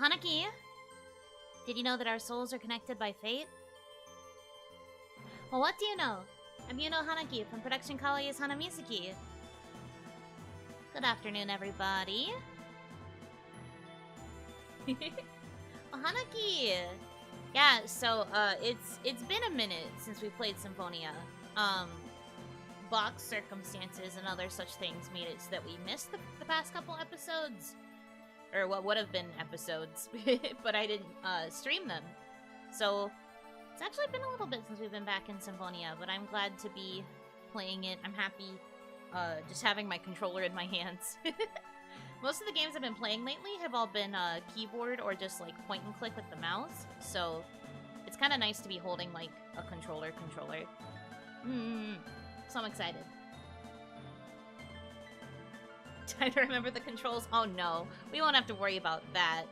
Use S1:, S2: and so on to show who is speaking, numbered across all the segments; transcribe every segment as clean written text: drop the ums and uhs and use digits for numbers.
S1: Hanaki, did you know that our souls are connected by fate? Well, what do you know? I'm Yuno Hanaki from Production Kawaii's Hanamizuki. Good afternoon, everybody. Well, Hanaki! Yeah, so, it's been a minute since we played Symphonia. Box circumstances and other such things made it so that we missed the past couple episodes. Or what would have been episodes, but I didn't stream them. So, it's actually been a little bit since we've been back in Symphonia, but I'm glad to be playing it. I'm happy just having my controller in my hands. Most of the games I've been playing lately have all been keyboard or just like point and click with the mouse, so it's kind of nice to be holding like a controller. So I'm excited. Trying to remember the controls? Oh no, we won't have to worry about that.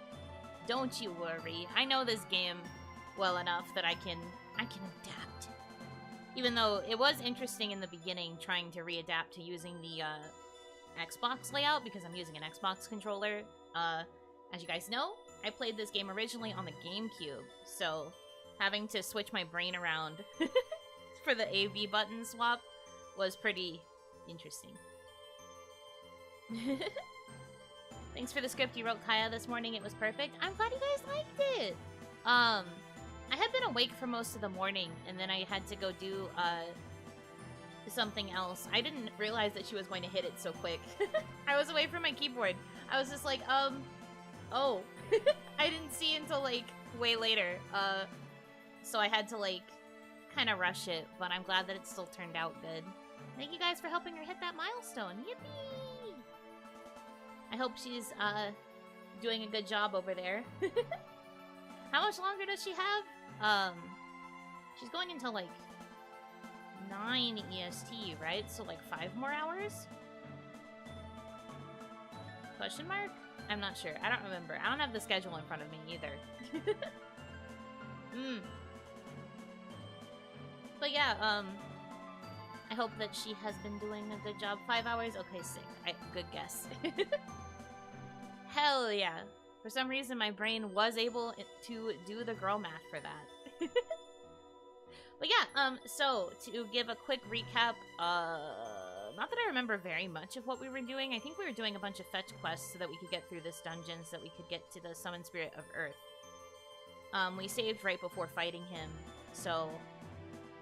S1: Don't you worry. I know this game well enough that I can adapt. Even though it was interesting in the beginning trying to readapt to using the Xbox layout because I'm using an Xbox controller. As you guys know, I played this game originally on the GameCube, so having to switch my brain around for the A-B button swap was pretty interesting. Thanks for the script you wrote, Kaya, this morning. It was perfect. I'm glad you guys liked it. I had been awake for most of the morning, and then I had to go do something else. I didn't realize that she was going to hit it so quick. I was away from my keyboard. I was just like, oh. I didn't see until, like, way later. So I had to, like, kind of rush it, but I'm glad that it still turned out good. Thank you guys for helping her hit that milestone. Yippee! I hope she's, doing a good job over there. How much longer does she have? She's going until, like, 9 EST, right? So, like, 5 more hours? Question mark? I'm not sure. I don't remember. I don't have the schedule in front of me, either. But yeah, I hope that she has been doing a good job. 5 hours? Okay, sick. Good guess. Hell yeah. For some reason, my brain was able to do the girl math for that. But yeah, so, to give a quick recap, not that I remember very much of what we were doing. I think we were doing a bunch of fetch quests so that we could get through this dungeon, so that we could get to the Summon Spirit of Earth. We saved right before fighting him, so,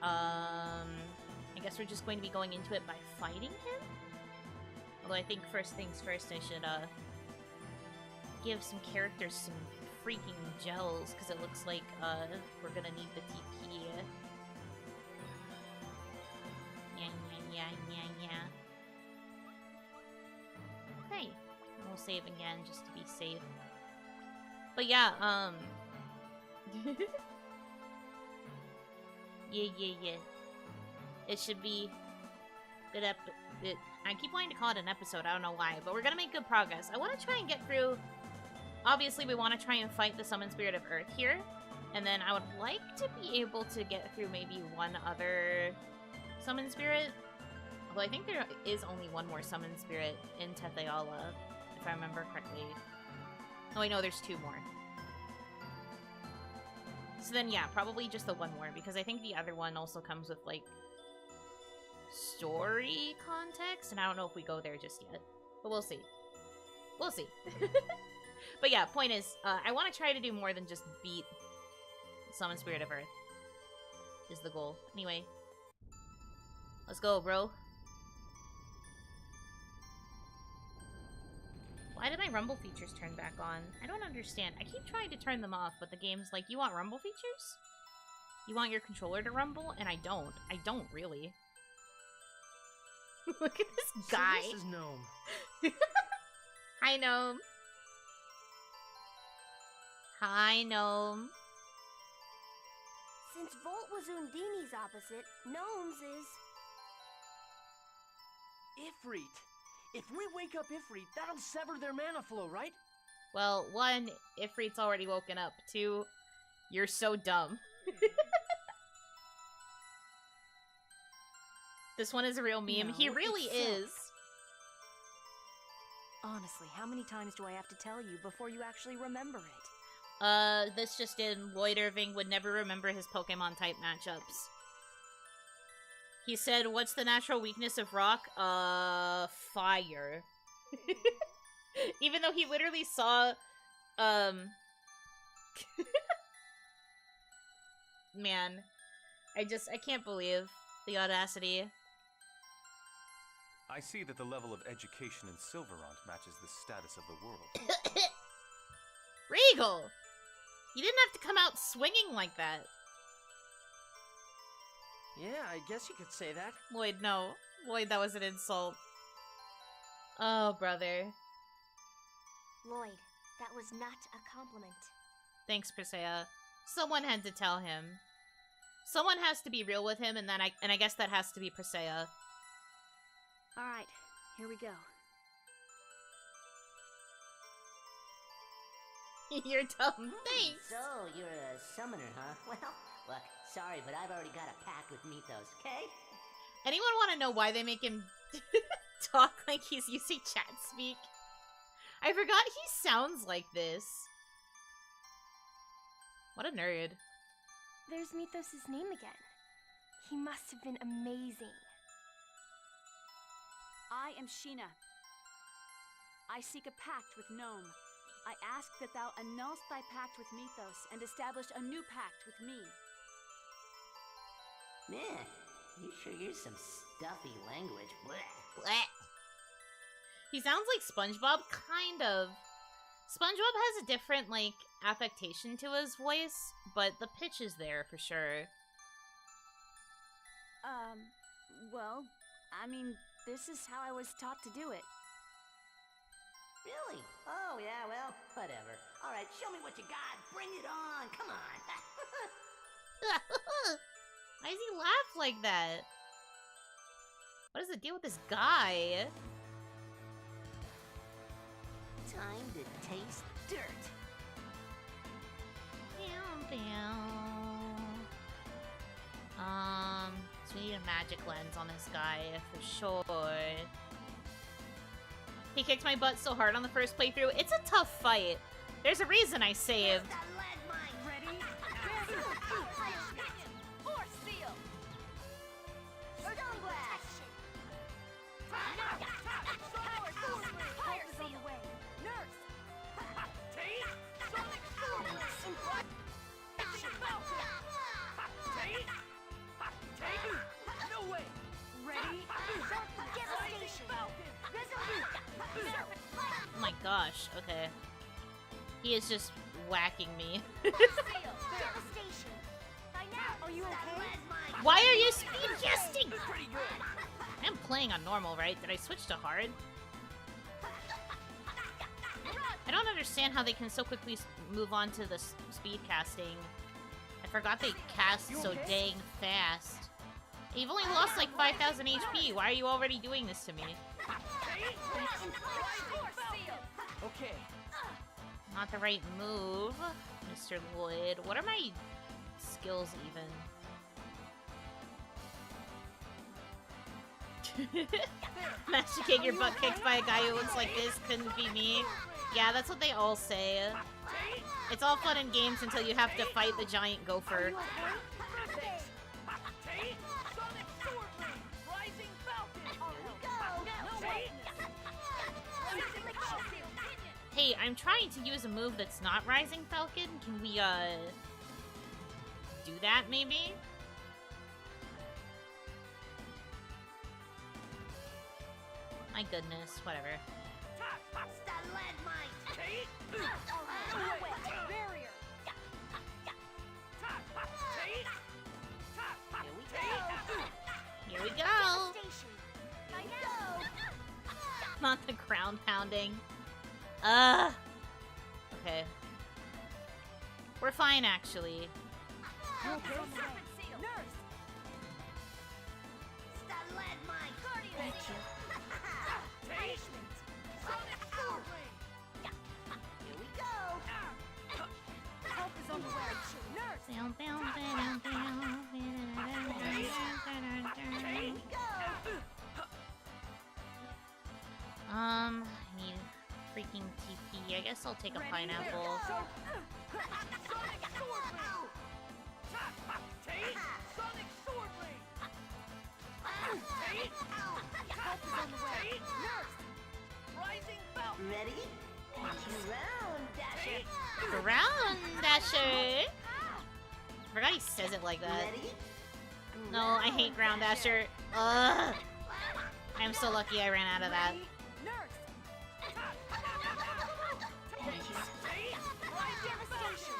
S1: I guess we're just going to be going into it by fighting him? Although I think first things first, I should, give some characters some freaking gels, because it looks like, we're gonna need the TP. Yeah. Okay. We'll save again, just to be safe. But yeah, yeah. It should be good I keep wanting to call it an episode, I don't know why, but we're gonna make good progress. I want to try and get through... Obviously, we want to try and fight the Summon Spirit of Earth here, and then I would like to be able to get through maybe one other Summon Spirit. Although I think there is only one more Summon Spirit in Tetheala, if I remember correctly. Oh, I know there's 2 more. So then, yeah, probably just the one more, because I think the other one also comes with, like, story context, and I don't know if we go there just yet. But we'll see. We'll see. But yeah, point is, I want to try to do more than just beat Summon Spirit of Earth. Is the goal. Anyway. Let's go, bro. Why did my rumble features turn back on? I don't understand. I keep trying to turn them off, but the game's like, you want rumble features? You want your controller to rumble? And I don't. I don't really. Look at this guy.
S2: So this is Gnome.
S1: Hi, Gnome. Hi, Gnome.
S3: Since Volt was Undini's opposite, Gnome's is...
S2: Ifrit. If we wake up Ifrit, that'll sever their mana flow, right?
S1: Well, 1, Ifrit's already woken up. 2, you're so dumb. This one is a real meme.
S3: No,
S1: He really
S3: it's
S1: is.
S3: Honestly, how many times do I have to tell you before you actually remember it?
S1: This just in, Lloyd Irving would never remember his Pokemon type matchups. He said, what's the natural weakness of rock? Fire. Even though he literally saw, man. I can't believe the audacity.
S4: I see that the level of education in Silverant matches the status of the world.
S1: Regal! You didn't have to come out swinging like that.
S2: Yeah, I guess you could say that.
S1: Lloyd, no. Lloyd, that was an insult. Oh, brother.
S3: Lloyd, that was not a compliment.
S1: Thanks, Persea. Someone had to tell him. Someone has to be real with him, and I guess that has to be Persea.
S3: Alright, here we go.
S1: You're dumb. Thanks.
S5: So, you're a summoner, huh? Well, look, sorry, but I've already got a pact with Mythos, okay?
S1: Anyone want to know why they make him talk like he's using chat speak? I forgot he sounds like this. What a nerd.
S3: There's Mythos' name again. He must have been amazing.
S6: I am Sheena. I seek a pact with Gnome. I ask that thou annulst thy pact with Mythos and establish a new pact with me.
S5: Man, you sure use some stuffy language. Blech.
S1: Blech. He sounds like SpongeBob, kind of. SpongeBob has a different, like, affectation to his voice, but the pitch is there for sure.
S6: Well, I mean, this is how I was taught to do it.
S5: Really? Oh, yeah, well, whatever. Alright, show me what you got. Bring it on. Come on.
S1: Why does he laugh like that? What is the deal with this guy?
S5: Time to taste dirt.
S1: So we need a magic lens on this guy for sure. He kicked my butt so hard on the first playthrough. It's a tough fight. There's a reason I saved.
S6: Ready?
S3: Force seal! Stone blast! Power seal! Fire
S6: Help is on
S3: seal!
S6: the way. Nurse!
S2: Sonic No way!
S6: Ready?
S3: Devastation!
S1: Oh my gosh, okay. He is just whacking me.
S3: Devastation! By now,
S6: Are you okay?
S1: Why are you speed gesting?
S2: Pretty good.
S1: I'm playing on normal, right? Did I switch to hard? I don't understand how they can so quickly move on to the speed casting. I forgot they cast so dang fast. You've only lost like 5,000 HP. Why are you already doing this to me?
S2: Okay.
S1: Not the right move, Mr. Lloyd. What are my skills even? Imagine getting your butt kicked by a guy who looks like this. Couldn't be me. Yeah, that's what they all say. It's all fun and games until you have to fight the giant gopher. Hey, I'm trying to use a move that's not Rising Falcon. Can we, do that, maybe? My goodness, whatever.
S3: barrier!
S1: Here we go!
S3: Devastation! By now!
S1: Not the ground pounding. Okay. We're fine, actually.
S3: Serpent seal!
S6: Nurse!
S3: Thank you. Punishment! Sonic sword!
S5: Here we go.
S6: Help is on the way. Nurse!
S1: Down, down, down, down,
S5: Here we go.
S1: I need freaking TP. I guess I'll take a pineapple.
S2: Sonic Sword Ring! Take Sonic Sword Ring! Take
S6: Help is on the way.
S2: Take
S6: Nurse!
S2: Rising Belt!
S5: Ready? Round dasher.
S1: Ground Dasher! I forgot he says it like that.
S5: Ready?
S1: No, I hate Ground Dasher. Ugh. I'm so lucky I ran out of that.
S6: Ready? Nurse! Devastation!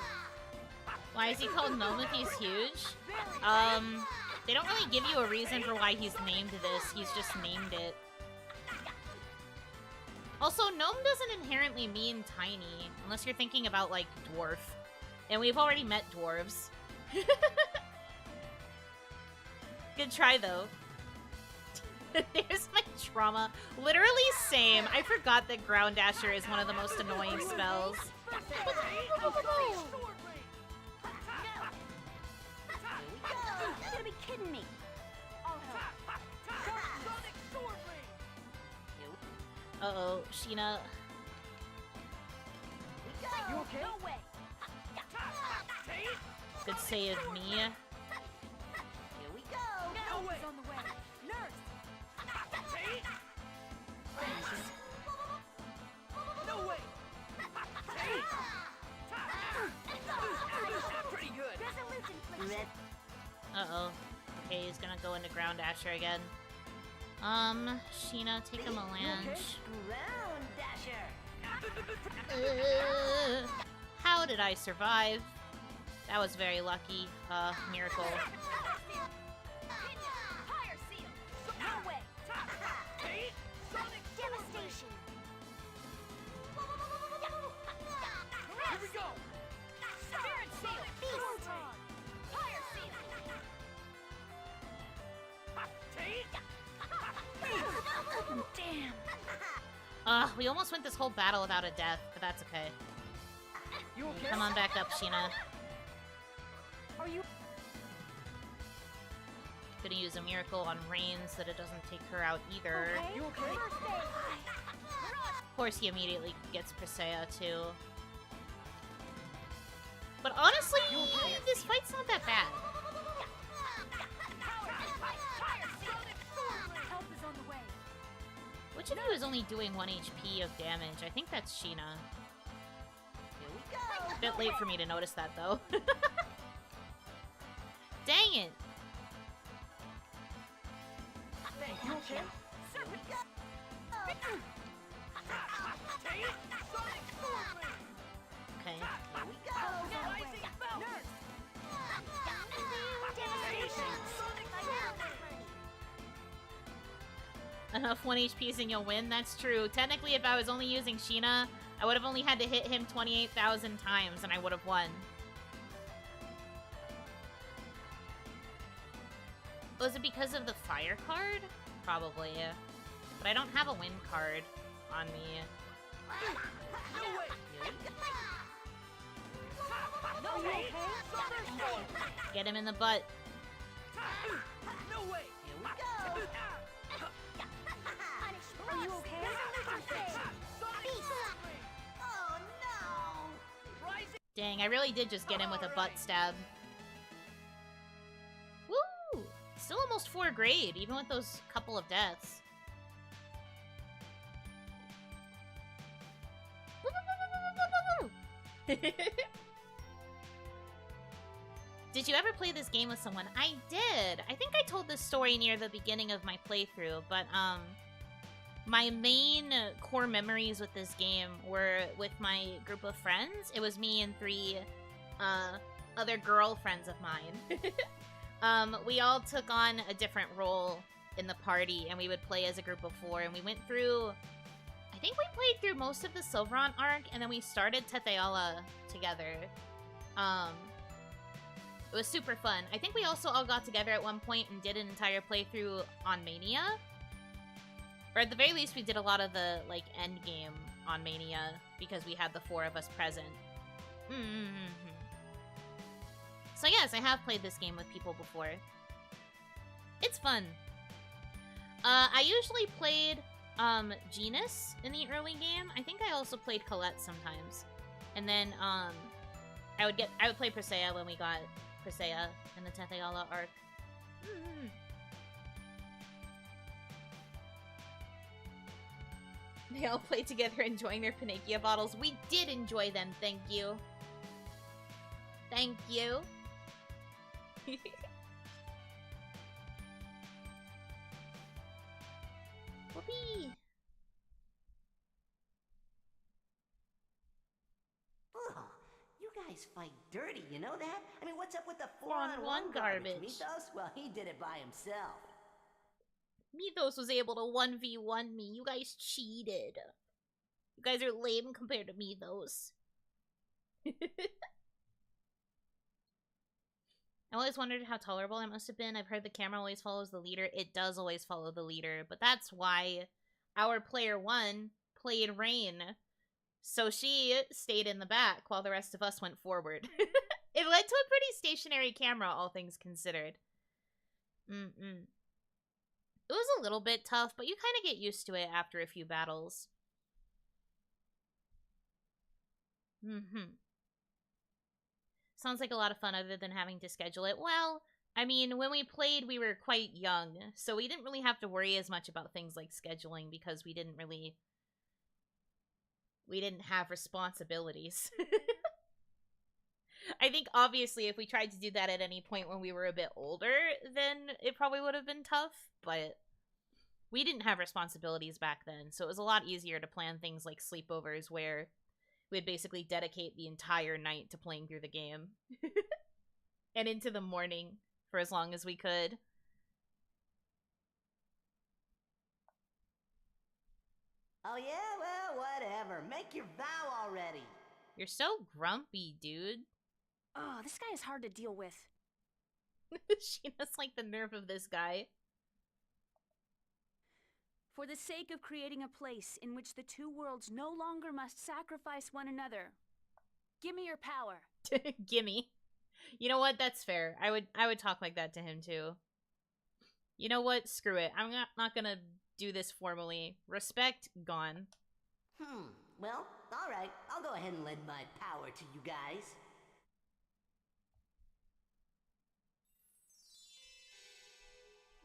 S1: Why is he called Gnome if he's huge? They don't really give you a reason for why he's named this. He's just named it. Also, gnome doesn't inherently mean tiny, unless you're thinking about, like, dwarf. And we've already met dwarves. Good try, though. There's my trauma. Literally same. I forgot that Ground Dasher is one of the most annoying spells.
S6: You gotta be kidding me! I'll help.
S2: Sonic Sword Ring!
S1: Uh-oh, Sheena.
S2: You okay?
S6: No way!
S1: Good save me.
S5: Here we go.
S2: No way!
S6: Help is on the way. Nurse!
S2: No way! Pretty good.
S6: Resolute infliction.
S5: Red.
S1: Uh-oh. Okay, he's gonna go into Ground Dasher again. Sheena, take a melange.
S5: Round dasher.
S1: How did I survive? That was very lucky. Miracle.
S6: Fire seal! No way! Devastation!
S2: Here we go!
S6: Spirit seal! Beast! Fire seal! Damn!
S1: We almost went this whole battle without a death, but that's okay.
S2: You okay?
S1: Come on back up, Sheena.
S6: Are you...
S1: Gonna use a miracle on Rain so that it doesn't take her out either.
S6: okay?
S2: You okay?
S6: First aid!
S1: Of course, he immediately gets Presea, too. But honestly, this fight's not that bad.
S6: Help is on the way.
S1: Which of you is only doing 1 HP of damage? I think that's Sheena.
S5: Here we go.
S1: A bit late for me to notice that, though. Dang it!
S2: You okay?
S6: Serpent!
S2: Sonic Sword Ring!
S1: Okay.
S5: Here we go.
S2: Rising Belt!
S6: Nurse!
S2: Sonic Sword Ring!
S1: Enough 1 HPs and you'll win? That's true. Technically, if I was only using Sheena, I would have only had to hit him 28,000 times and I would have won. Was it because of the fire card? Probably. But I don't have a wind card on me.
S2: No way!
S6: Are you okay?
S1: Get him in the butt.
S2: No way!
S5: Here we go.
S6: Are you okay?
S2: Sonic Sword Ring!
S5: Oh no.
S2: Rising
S1: Dang, I really did just get him with a butt stab. Woo! Still almost 4 grade, even with those couple of deaths. Did you ever play this game with someone? I did! I think I told this story near the beginning of my playthrough, but, my main core memories with this game were with my group of friends. It was me and 3, other girlfriends of mine. We all took on a different role in the party, and we would play as a group of 4, and we went through... I think we played through most of the Silveron arc, and then we started Teteala together. It was super fun. I think we also all got together at one point and did an entire playthrough on Mania. Or at the very least, we did a lot of the, like, end game on Mania, because we had the 4 of us present. So yes, I have played this game with people before. It's fun. I usually played Genus in the early game. I think I also played Colette sometimes. And then I would play Presea when we got Presea in the 10th Ayala arc. They all play together enjoying their Panikia bottles. We did enjoy them, thank you. Thank you. Whoopee!
S5: Oh, you guys fight dirty, you know that? I mean, what's up with the
S1: 4-on-1
S5: 4-on-1
S1: garbage?
S5: Mythos? Well, he did it by himself.
S1: Mythos was able to 1v1 me. You guys cheated. You guys are lame compared to Mythos. I always wondered how tolerable it must have been. I've heard the camera always follows the leader. It does always follow the leader, but that's why our player 1 played Rain. So she stayed in the back while the rest of us went forward. It led to a pretty stationary camera, all things considered. It was a little bit tough, but you kind of get used to it after a few battles. Sounds like a lot of fun other than having to schedule it. Well, I mean, when we played, we were quite young, so we didn't really have to worry as much about things like scheduling because we didn't have responsibilities. I think, obviously, if we tried to do that at any point when we were a bit older, then it probably would have been tough, but we didn't have responsibilities back then, so it was a lot easier to plan things like sleepovers where we'd basically dedicate the entire night to playing through the game. And into the morning for as long as we could.
S5: Oh yeah? Well, whatever. Make your vow already.
S1: You're so grumpy, dude.
S6: Oh, this guy is hard to deal with.
S1: Sheena's like the nerve of this guy.
S6: For the sake of creating a place in which the two worlds no longer must sacrifice one another, give me your power.
S1: Gimme. You know what? That's fair. I would talk like that to him too. You know what? Screw it. I'm not gonna do this formally. Respect gone.
S5: Well, alright. I'll go ahead and lend my power to you guys.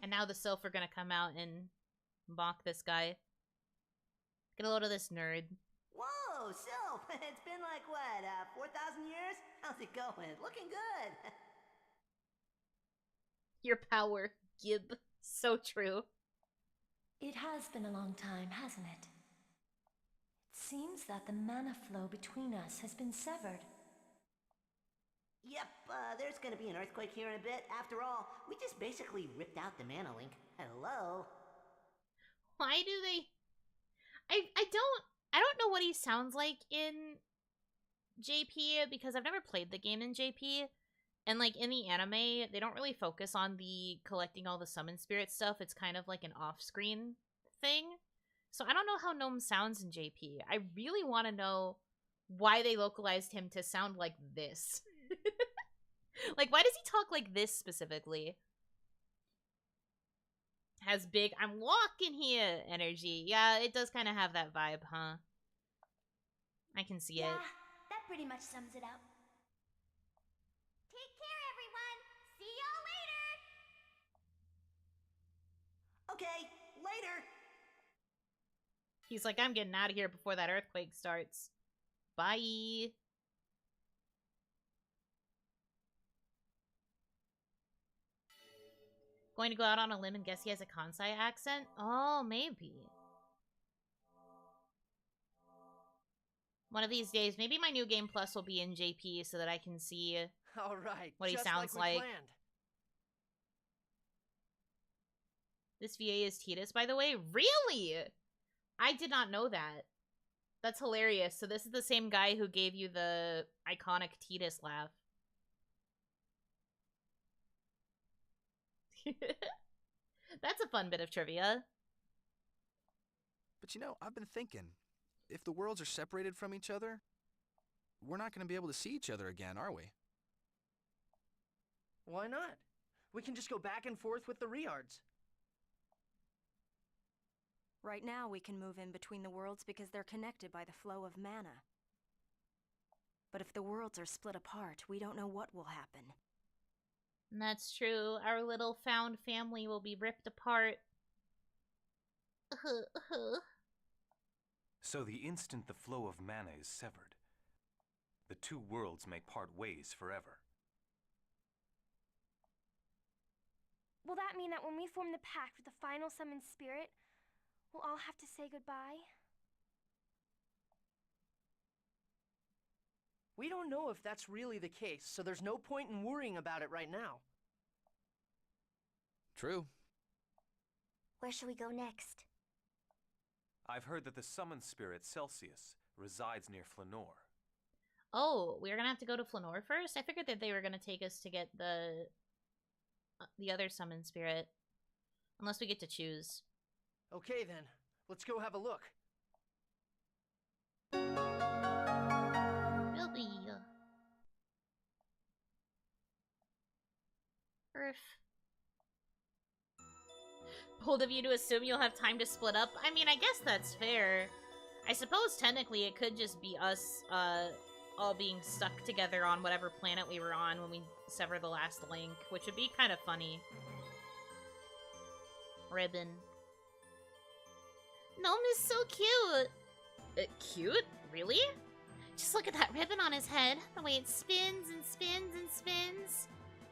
S1: And now the Sylph are gonna come out and mock this guy. Get a load of this nerd.
S5: Whoa, Sylph! It's been like, what, 4,000 years? How's it going? Looking good!
S1: Your power, Gib. So true.
S7: It has been a long time, hasn't it? It seems that the mana flow between us has been severed.
S5: Yep, there's gonna be an earthquake here in a bit. After all, we just basically ripped out the mana link. Hello?
S1: Why do they... I don't know what he sounds like in JP, because I've never played the game in JP. And, like, in the anime, they don't really focus on the collecting all the summon spirit stuff. It's kind of like an off-screen thing. So I don't know how Gnome sounds in JP. I really want to know why they localized him to sound like this. Like, why does he talk like this specifically? Has big, I'm walking here energy. Yeah, it does kind of have that vibe, huh? I can see it.
S3: Yeah, that pretty much sums it up. Take care, everyone. See y'all later.
S5: Okay, later!
S1: He's like, I'm getting out of here before that earthquake starts. Bye. Going to go out on a limb and guess he has a Kansai accent? Oh, maybe. One of these days, maybe my new game plus will be in JP so that I can see
S2: All right,
S1: what he
S2: just
S1: sounds
S2: like. We
S1: like.
S2: planned.
S1: This VA is Tidus, by the way. Really? I did not know that. That's hilarious. So this is the same guy who gave you the iconic Tidus laugh. That's a fun bit of trivia.
S8: But you know, I've been thinking, if the worlds are separated from each other, we're not going to be able to see each other again, are we?
S2: Why not? We can just go back and forth with the Riards.
S9: Right now, we can move in between the worlds because they're connected by the flow of mana.
S6: But if the worlds are split apart, we don't know what will happen.
S1: That's true. Our little found family will be ripped apart.
S4: So the instant the flow of mana is severed, the two worlds may part ways forever.
S3: Will that mean that when we form the pact with the final summoned spirit, we'll all have to say goodbye?
S2: We don't know if that's really the case, so there's no point in worrying about it right now.
S8: True.
S3: Where should we go next?
S4: I've heard that the summoned spirit Celsius resides near Flanor.
S1: Oh, we're gonna have to go to Flanor first? I figured that they were gonna take us to get the other summoned spirit. Unless we get to choose.
S2: Okay then, let's go have a look.
S1: Really? Earth. Bold of you to assume you'll have time to split up. I mean, I guess that's fair. I suppose technically it could just be us, all being stuck together on whatever planet we were on when we sever the last link, which would be kind of funny. Ribbon. Gnome is so cute! Cute? Really? Just look at that ribbon on his head. The way it spins and spins and spins.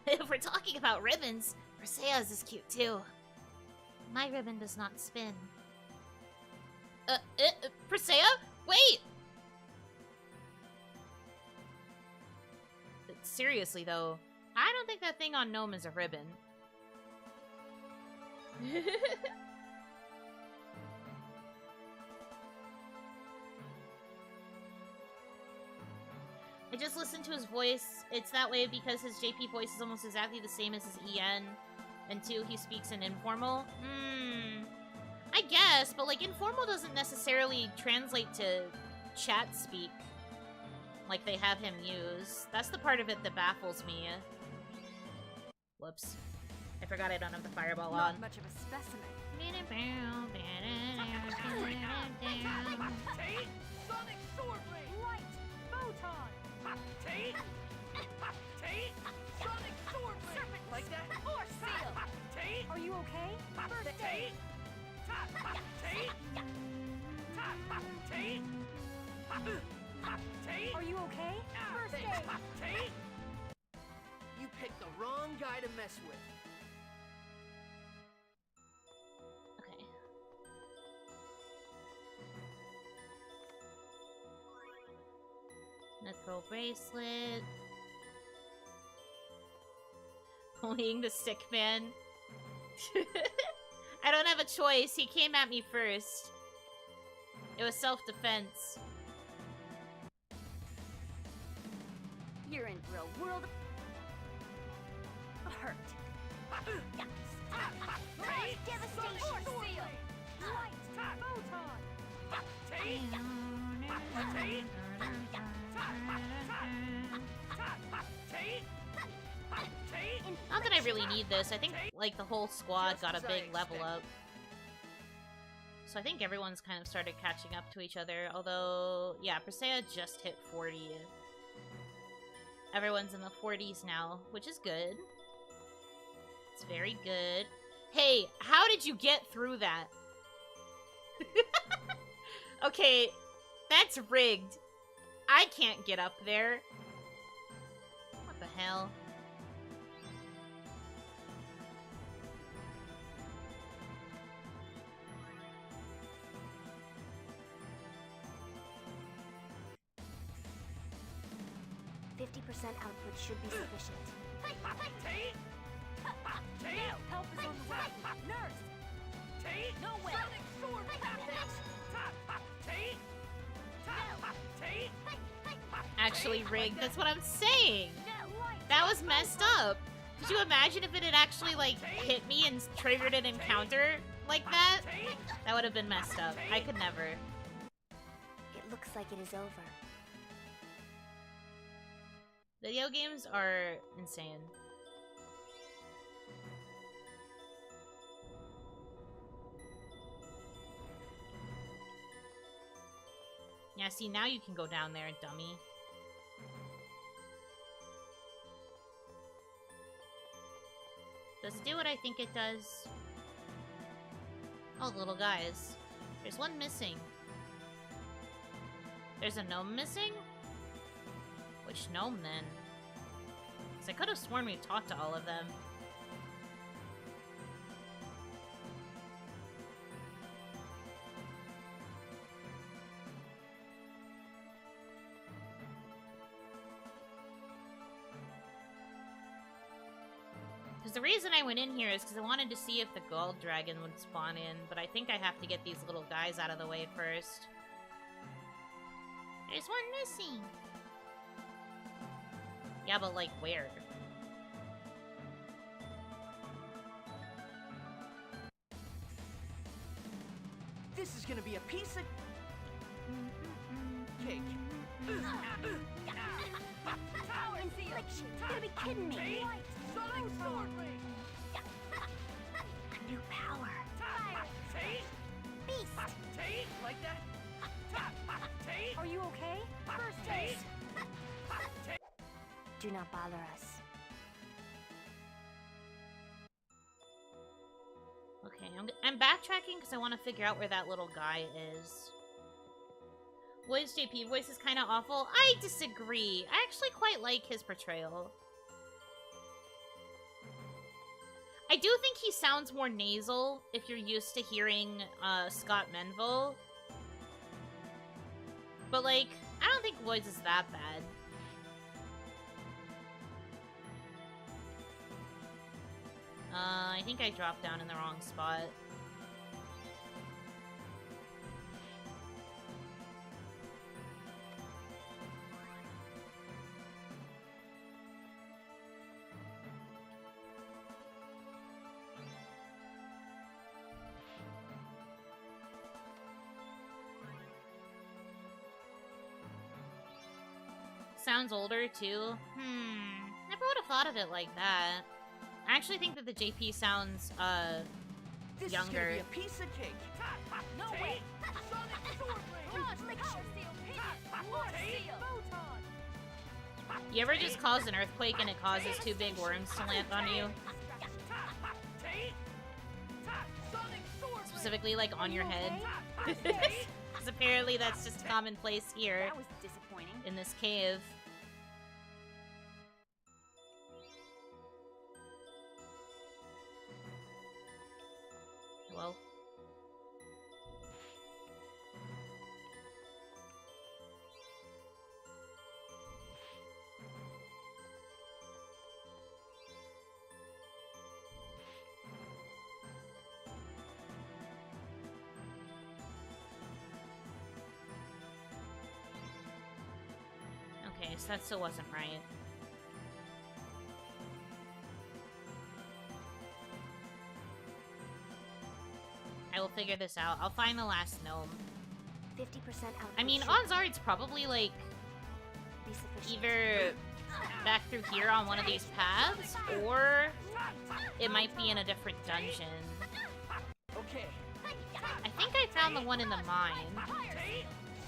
S1: If we're talking about ribbons, Perseia's is cute too. My ribbon does not spin. Perseia? Wait! Seriously though, I don't think that thing on Gnome is a ribbon. I just listened to his voice. It's that way because his JP voice is almost exactly the same as his EN. And two, he speaks in informal. I guess, but like informal doesn't necessarily translate to chat speak like they have him use. That's the part of it that baffles me. Whoops. I forgot I don't have the fireball on.
S6: Not much of a specimen.
S2: Sonic Sword Blade!
S6: Light! Photon!
S2: Sonic Sword Blade!
S6: Serpent!
S2: Like that?
S6: Force Seal! Are you okay? First aid! Are you okay? First aid!
S2: You picked the wrong guy to mess with.
S1: Okay. Mithril bracelet. Bullying the sick man. I don't have a choice. He came at me first. It was self-defense.
S6: You're in for a world of hurt. Devastation! Force Seal! Light! Photon!
S1: Not that I really need this. I think, like, the whole squad got a big level up. So I think everyone's kind of started catching up to each other. Although, yeah, Perseia just hit 40. Everyone's in the 40s now, which is good. It's very good. Hey, how did you get through that? Okay, that's rigged. I can't get up there. What the hell?
S3: Output should be sufficient.
S6: Help is on the way. Nurse! No way!
S2: Sonic Sword
S1: Actually rigged, that's what I'm saying! That was messed up! Could you imagine if it had actually, like, hit me and triggered an encounter like that? That would have been messed up. I could never.
S3: It looks like it is over.
S1: Video games are insane. Yeah, see, now you can go down there, dummy. Does it do what I think it does? Oh, little guys. There's one missing. There's a gnome missing? Which gnome, then? Because I could have sworn we talked to all of them. Because the reason I went in here is because I wanted to see if the gold dragon would spawn in, but I think I have to get these little guys out of the way first. There's one missing! Yeah, but like, where?
S2: This is gonna be a piece of cake.
S3: Infliction! You're gonna be kidding me!
S2: Sonic sword ring.
S3: New power! Fire! Beast!
S2: Like that?
S3: Are you okay? First aid! Do not bother us.
S1: Okay, I'm backtracking because I want to figure out where that little guy is. Voice JP voice is kind of awful. I disagree. I actually quite like his portrayal. I do think he sounds more nasal if you're used to hearing Scott Menville. But, like, I don't think Lloyd's is that bad. I think I dropped down in the wrong spot. Sounds older, too. Never would have thought of it like that. I actually think that the JP sounds,
S2: This
S1: younger.
S2: is gonna be a piece of cake.
S3: No way!
S2: Sonic sword ring.
S3: Power seal! War seal!
S1: You ever just cause an earthquake and it causes two big worms to land on you? Specifically, like, on your head. Because apparently that's just commonplace here
S6: That was disappointing.
S1: in this cave. Hello? Okay, so that still wasn't right. I will figure this out. I'll find the last gnome.
S3: 50% out.
S1: I mean, odds are it's probably, like, either back through here on one of these paths, or it might be in a different dungeon.
S2: Okay.
S1: I think I found the one in the mine,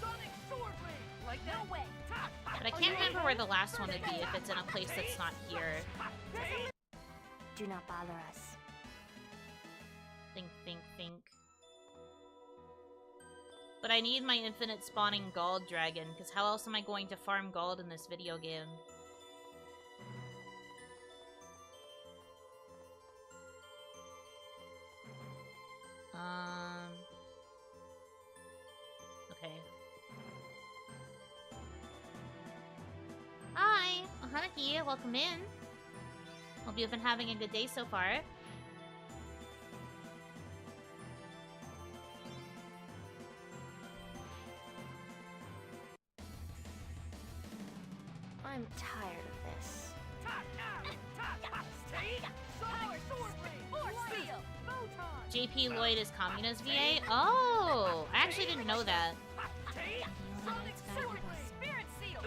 S2: Sonic sword ring. Like that?
S3: No way!
S1: but I can't remember where the last one would be if it's in a place that's not here.
S3: Do not bother us.
S1: Think. But I need my infinite spawning gold dragon, because how else am I going to farm gold in this video game? Okay. Hi! Hanaki, welcome in. Hope you've been having a good day so far.
S3: I'm tired of this.
S2: Power sword ring.
S3: War seal!
S1: JP Lloyd is Kamina's VA? Oh! I actually didn't know that.
S2: Sonic sword ring.
S3: Spirit seal!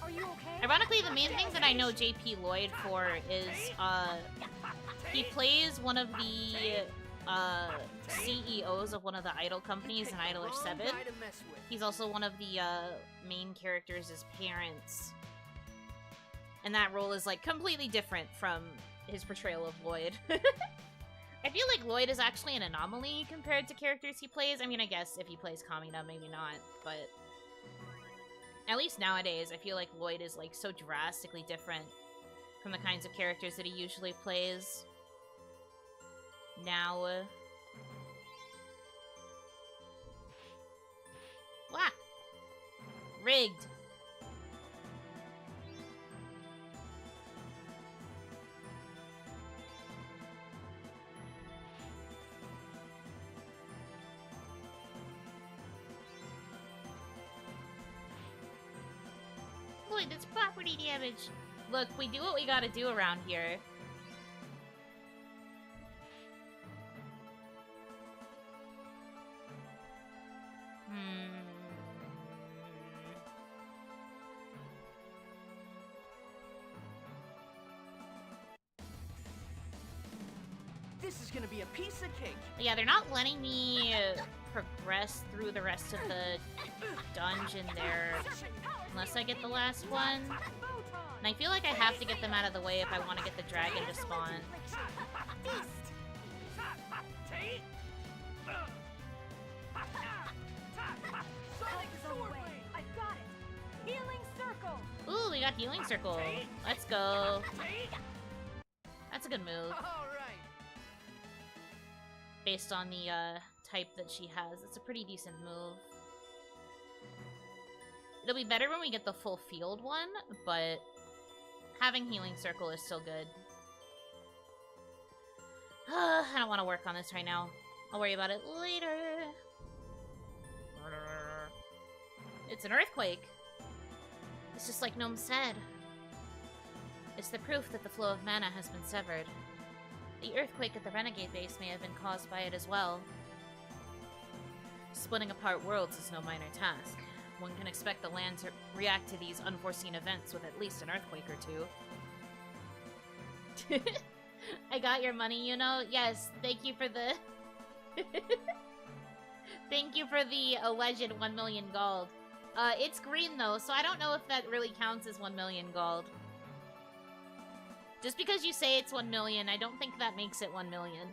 S3: Are you okay?
S1: Ironically, the main thing that I know JP Lloyd for is, he plays one of the, CEOs of one of the idol companies in Idolish 7.
S2: Wrong guy to mess with.
S1: He's also one of the, main characters' parents. And that role is, like, completely different from his portrayal of Lloyd. I feel like Lloyd is actually an anomaly compared to characters he plays. I mean, I guess if he plays Kamina, maybe not, but at least nowadays, I feel like Lloyd is like so drastically different from the kinds of characters that he usually plays. Now, wah! Rigged. Lloyd, that's property damage. Look, we do what we gotta do around here.
S2: This is gonna be a piece of cake.
S1: Yeah, they're not letting me progress through the rest of the dungeon there unless I get the last one. And I feel like I have to get them out of the way if I want to get the dragon to spawn. Ooh, we got Healing Circle. Let's go. That's a good move. Based on the type that she has. It's a pretty decent move. It'll be better when we get the full field one, but having Healing Circle is still good. I don't want to work on this right now. I'll worry about it later. It's an earthquake. It's just like Gnome said. It's the proof that the flow of mana has been severed. The earthquake at the Renegade base may have been caused by it as well. Splitting apart worlds is no minor task. One can expect the land to react to these unforeseen events with at least an earthquake or two. I got your money, Yuno. Yes, thank you for the... thank you for the alleged 1 million gold. It's green though, so I don't know if that really counts as 1 million gold. Just because you say it's 1 million, I don't think that makes it 1 million.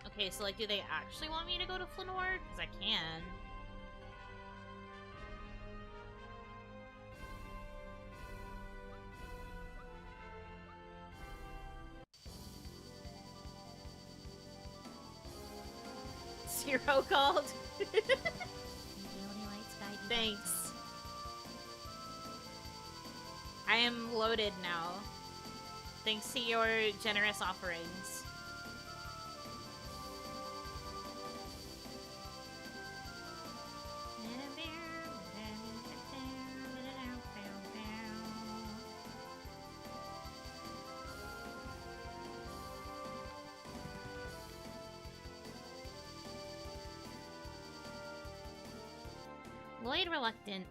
S1: Okay, so like, do they actually want me to go to Flanor? Because I can. Zero gold. Thanks. I am loaded now. Thanks to your generous offerings. Lloyd reluctant.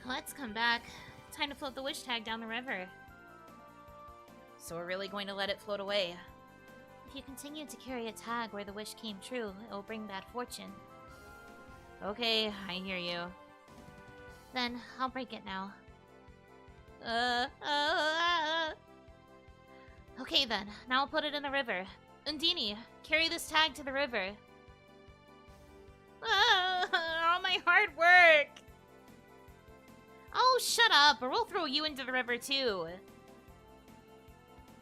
S1: Let's come back. Time to float the wish tag down the river. So we're really going to let it float away. If you continue to carry a tag where the wish came true, it will bring bad fortune. Okay, I hear you. Then, I'll break it now. Okay then, now I'll put it in the river. Undini, carry this tag to the river. All my hard work! Oh, shut up, or we'll throw you into the river too.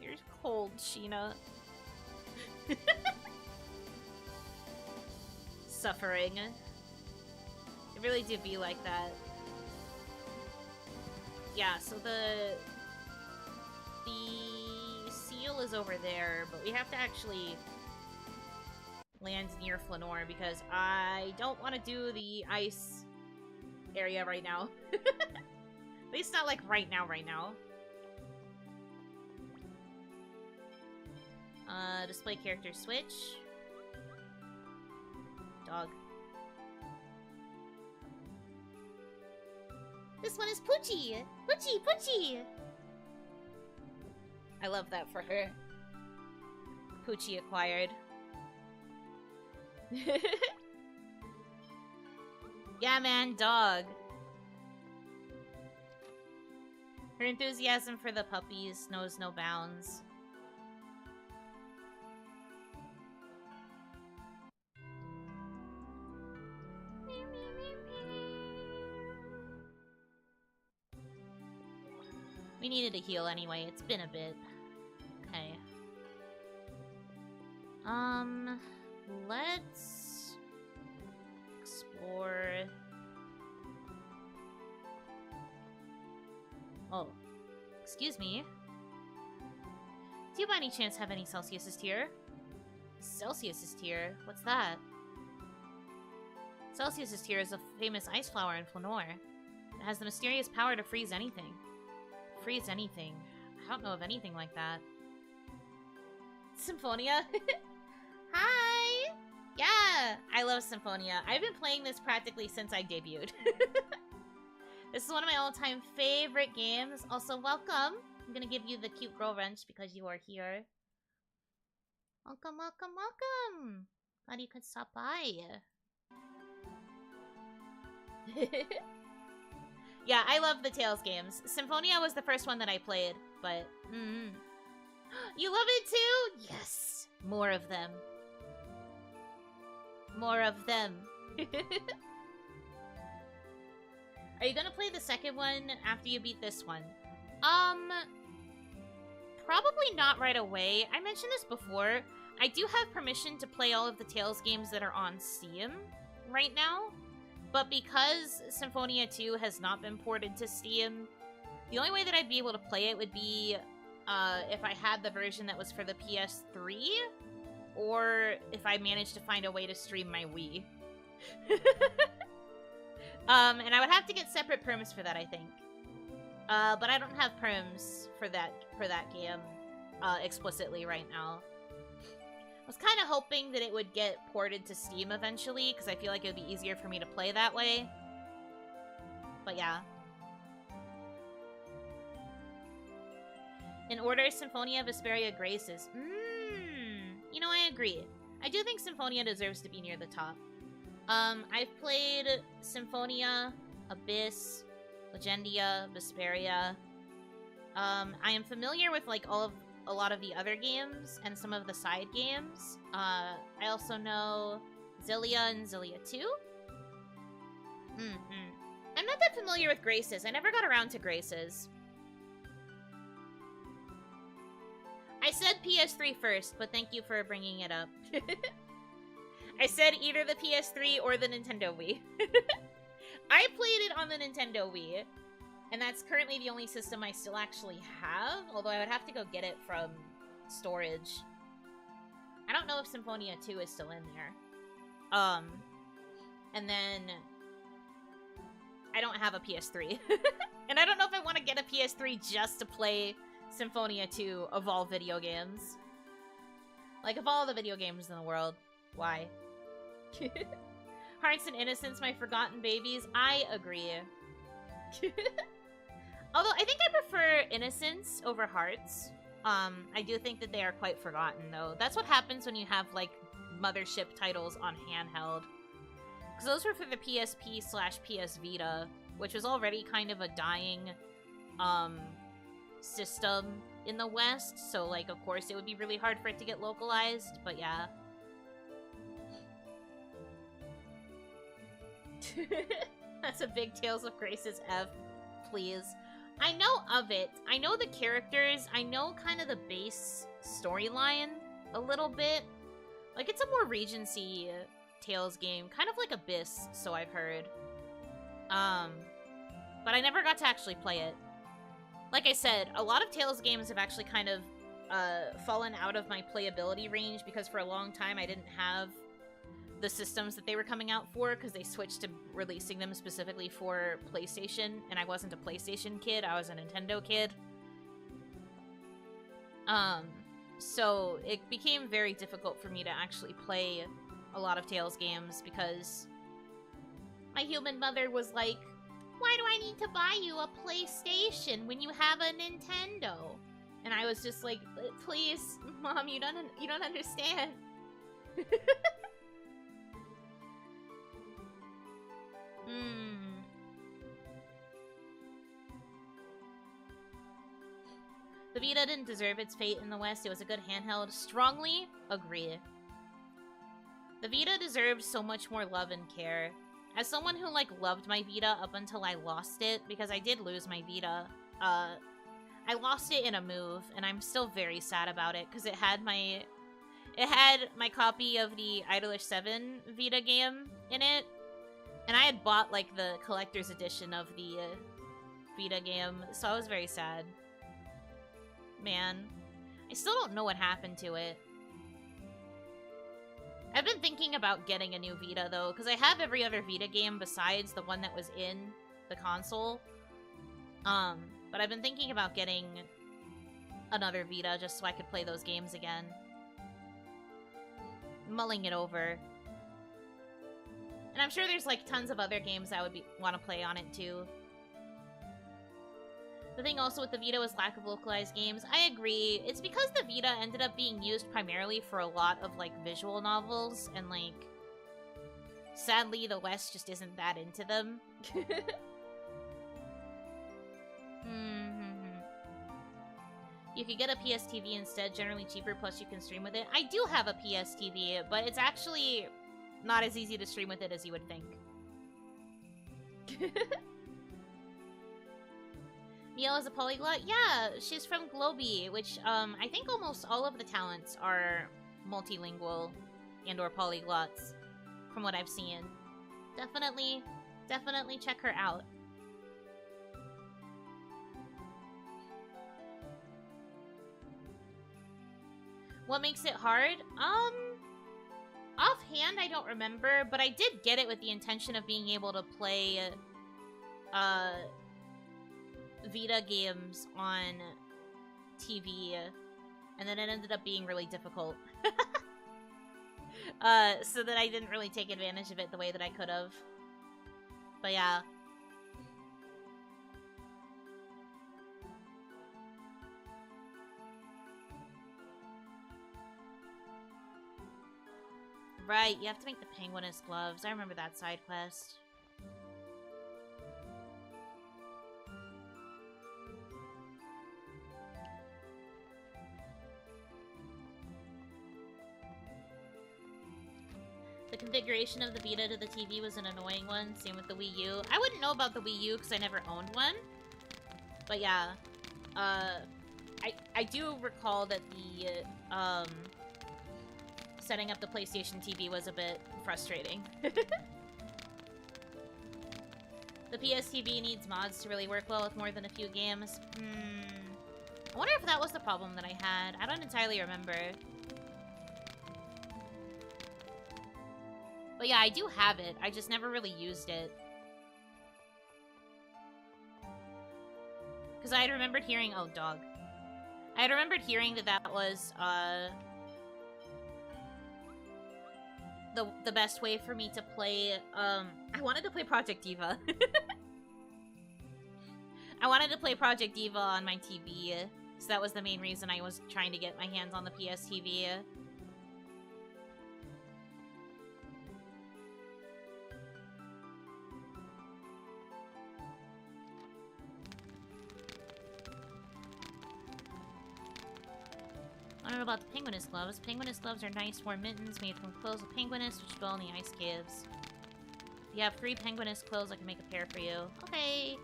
S1: You're cold, Sheena. Suffering. It really do be like that. Yeah, so the seal is over there, but we have to actually land near Flanor because I don't want to do the ice area right now. At least not like right now. Display character switch. Dog. This one is Poochie! Poochie! I love that for her. Poochie acquired. Yeah, man, dog. Her enthusiasm for the puppies knows no bounds. We needed a heal anyway. It's been a bit. Okay. Let's explore. Oh, excuse me. Do you by any chance have any Celsius's tier? Celsius's tier? What's that? Celsius's tier is a famous ice flower in Flanor. It has the mysterious power to freeze anything. Freeze anything. I don't know of anything like that. Symphonia? Hi! Yeah, I love Symphonia. I've been playing this practically since I debuted. This is one of my all-time favorite games. Also, welcome. I'm gonna give you the cute girl wrench because you are here. Welcome, welcome, welcome. Glad you could stop by. Yeah, I love the Tales games. Symphonia was the first one that I played, but... You love it too? Yes! More of them. More of them. Are you gonna play the second one after you beat this one? Probably not right away. I mentioned this before. I do have permission to play all of the Tales games that are on Steam right now. But because Symphonia 2 has not been ported to Steam, the only way that I'd be able to play it would be if I had the version that was for the PS3, or if I managed to find a way to stream my Wii. And I would have to get separate perms for that, I think. But I don't have perms for that game explicitly right now. I was kind of hoping that it would get ported to Steam eventually, because I feel like it would be easier for me to play that way. But yeah. In order, Symphonia, Vesperia, Graces. You know, I agree. I do think Symphonia deserves to be near the top. I've played Symphonia, Abyss, Legendia, Vesperia. I am familiar with, like, a lot of the other games and some of the side games. I also know Xillia and Xillia 2. I'm not that familiar with Graces. I never got around to Graces. I said PS3 first, but thank you for bringing it up. I said either the PS3 or the Nintendo Wii. I played it on the Nintendo Wii, and that's currently the only system I still actually have, although I would have to go get it from storage. I don't know if Symphonia 2 is still in there. And then I don't have a PS3. And I don't know if I want to get a PS3 just to play Symphonia 2 of all video games. Like, of all the video games in the world, why? Hearts and Innocence, my forgotten babies. I agree. Although, I think I prefer Innocence over Hearts. I do think that they are quite forgotten, though. That's what happens when you have, like, mothership titles on handheld. Because those were for the PSP/PS Vita, which was already kind of a dying, system in the West. So, like, of course, it would be really hard for it to get localized, but yeah. That's a big Tales of Graces F, please. I know of it. I know the characters. I know kind of the base storyline a little bit. Like, it's a more Regency Tales game. Kind of like Abyss, so I've heard. But I never got to actually play it. Like I said, a lot of Tales games have actually kind of fallen out of my playability range because for a long time I didn't have the systems that they were coming out for because they switched to releasing them specifically for PlayStation, and I wasn't a PlayStation kid, I was a Nintendo kid. So it became very difficult for me to actually play a lot of Tales games because my human mother was like, why do I need to buy you a PlayStation when you have a Nintendo? And I was just like, please, Mom, you don't understand. The Vita didn't deserve its fate in the West. It was a good handheld. Strongly agree. The Vita deserved so much more love and care. As someone who, like, loved my Vita up until I lost it, because I did lose my Vita, I lost it in a move, and I'm still very sad about it, because it had my copy of the Idolish 7 Vita game in it, and I had bought, like, the collector's edition of the Vita game, so I was very sad. Man, I still don't know what happened to it. I've been thinking about getting a new Vita, though, because I have every other Vita game besides the one that was in the console. But I've been thinking about getting another Vita just so I could play those games again. Mulling it over. And I'm sure there's, like, tons of other games I would want to play on it, too. The thing also with the Vita was lack of localized games. I agree. It's because the Vita ended up being used primarily for a lot of, like, visual novels, and, like, sadly, the West just isn't that into them. You could get a PS TV instead, generally cheaper, plus you can stream with it. I do have a PS TV, but it's actually not as easy to stream with it as you would think. Miel is a polyglot? Yeah, she's from Globy, which, I think almost all of the talents are multilingual and or polyglots, from what I've seen. Definitely check her out. What makes it hard? Offhand, I don't remember, but I did get it with the intention of being able to play, Vita games on TV, and then it ended up being really difficult. So that I didn't really take advantage of it the way that I could have. But yeah. Right, you have to make the penguiness gloves. I remember that side quest. The configuration of the Vita to the TV was an annoying one. Same with the Wii U. I wouldn't know about the Wii U because I never owned one. But yeah. I do recall that the, setting up the PlayStation TV was a bit frustrating. The PS TV needs mods to really work well with more than a few games. I wonder if that was the problem that I had. I don't entirely remember. But yeah, I do have it. I just never really used it. Because I had remembered hearing... Oh, dog. I had remembered hearing that that was, the best way for me to play, I wanted to play Project Diva. I wanted to play Project Diva on my TV, so that was the main reason I was trying to get my hands on the PS TV. I don't know about the penguiness gloves. Penguiness gloves are nice, warm mittens made from clothes of penguiness, which dwell in the ice caves. If you have 3 penguiness clothes, I can make a pair for you. Okay.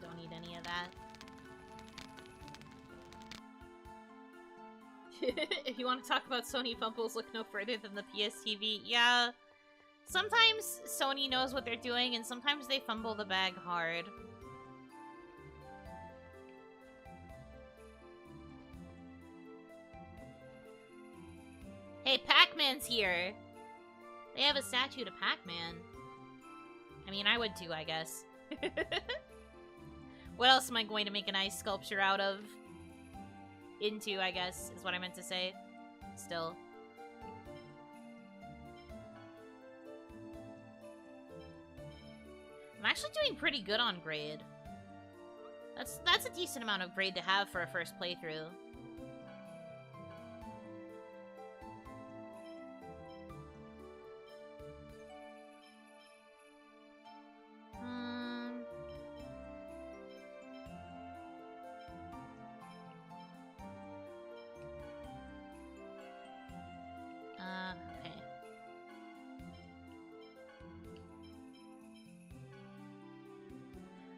S1: Don't need any of that. If you want to talk about Sony fumbles, look no further than the PS TV. Yeah, sometimes Sony knows what they're doing, and sometimes they fumble the bag hard. Hey, Pac-Man's here! They have a statue to Pac-Man. I mean, I would too, I guess. What else am I going to make an ice sculpture out of? Into, I guess, is what I meant to say. Still. actually doing pretty good on grade. That's a decent amount of grade to have for a first playthrough. Okay.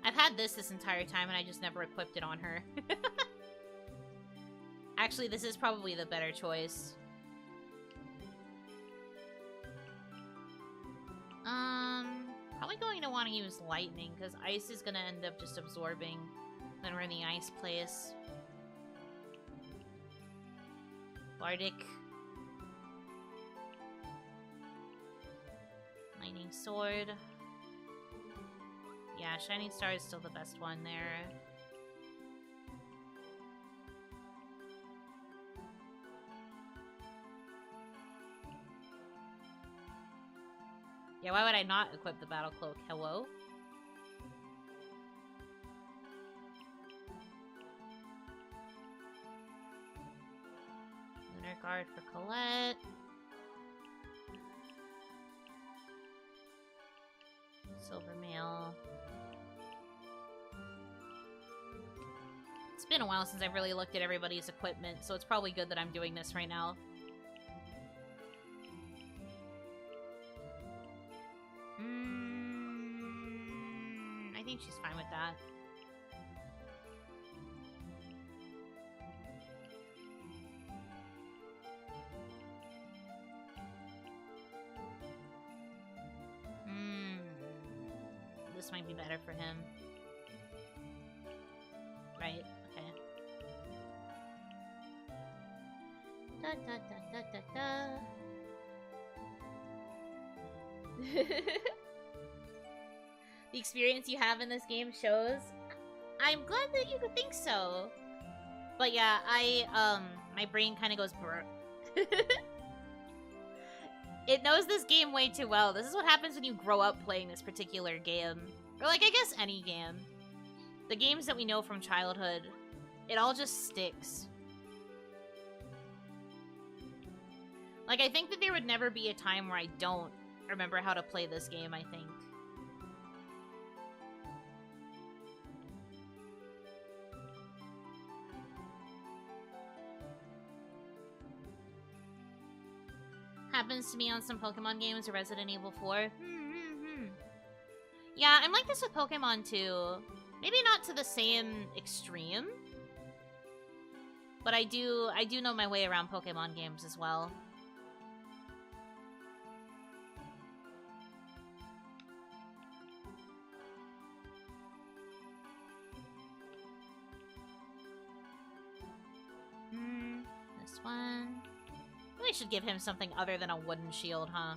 S1: I've had this entire time and I just never equipped it on her. Actually, this is probably the better choice. Probably going to want to use lightning because ice is going to end up just absorbing when we're in the ice place. Bardic. Lightning sword. Yeah, Shining Star is still the best one there. Yeah, why would I not equip the Battle Cloak? Hello? Lunar Guard for Colette. Silver Mail. It's been a while since I've really looked at everybody's equipment, so it's probably good that I'm doing this right now. I think she's fine with that. This might be better for him. Right, okay. Da da da da da da. The experience you have in this game shows. I'm glad that you could think so. But yeah, my brain kind of goes brr. It knows this game way too well. This is what happens when you grow up playing this particular game. Or like, I guess any game. The games that we know from childhood, it all just sticks. Like, I think that there would never be a time where I don't remember how to play this game, I think. Happens to me on some Pokemon games or Resident Evil 4. Yeah, I'm like this with Pokemon too. Maybe not to the same extreme. But I do know my way around Pokemon games as well. This one. Really should give him something other than a wooden shield, huh?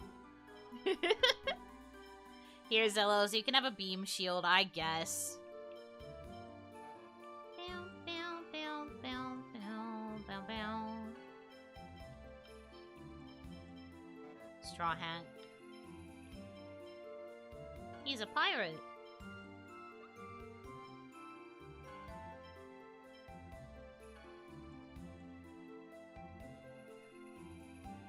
S1: Here, Zillow, so you can have a beam shield, I guess. Straw hat. He's a pirate.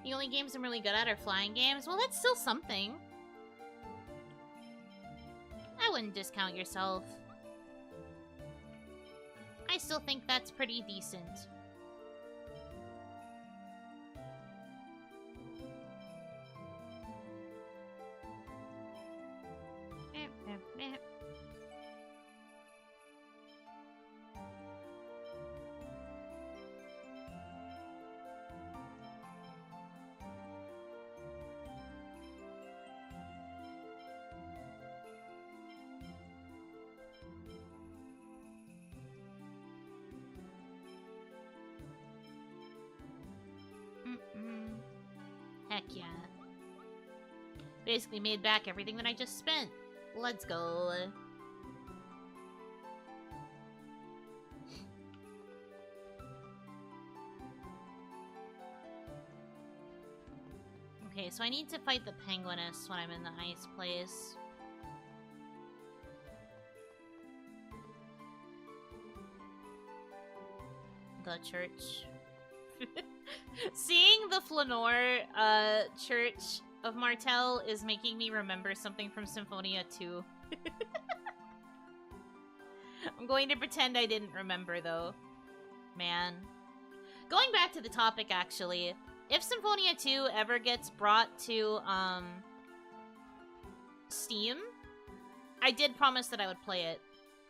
S1: The only games I'm really good at are flying games. Well, that's still something. I wouldn't discount yourself. I still think that's pretty decent. Heck yeah. Basically made back everything that I just spent. Let's go. Okay, so I need to fight the penguiness when I'm in the ice place. the church. Seeing the Flanor church of Martel is making me remember something from Symphonia 2. I'm going to pretend I didn't remember, though. Man. Going back to the topic, actually, if Symphonia 2 ever gets brought to, Steam, I did promise that I would play it.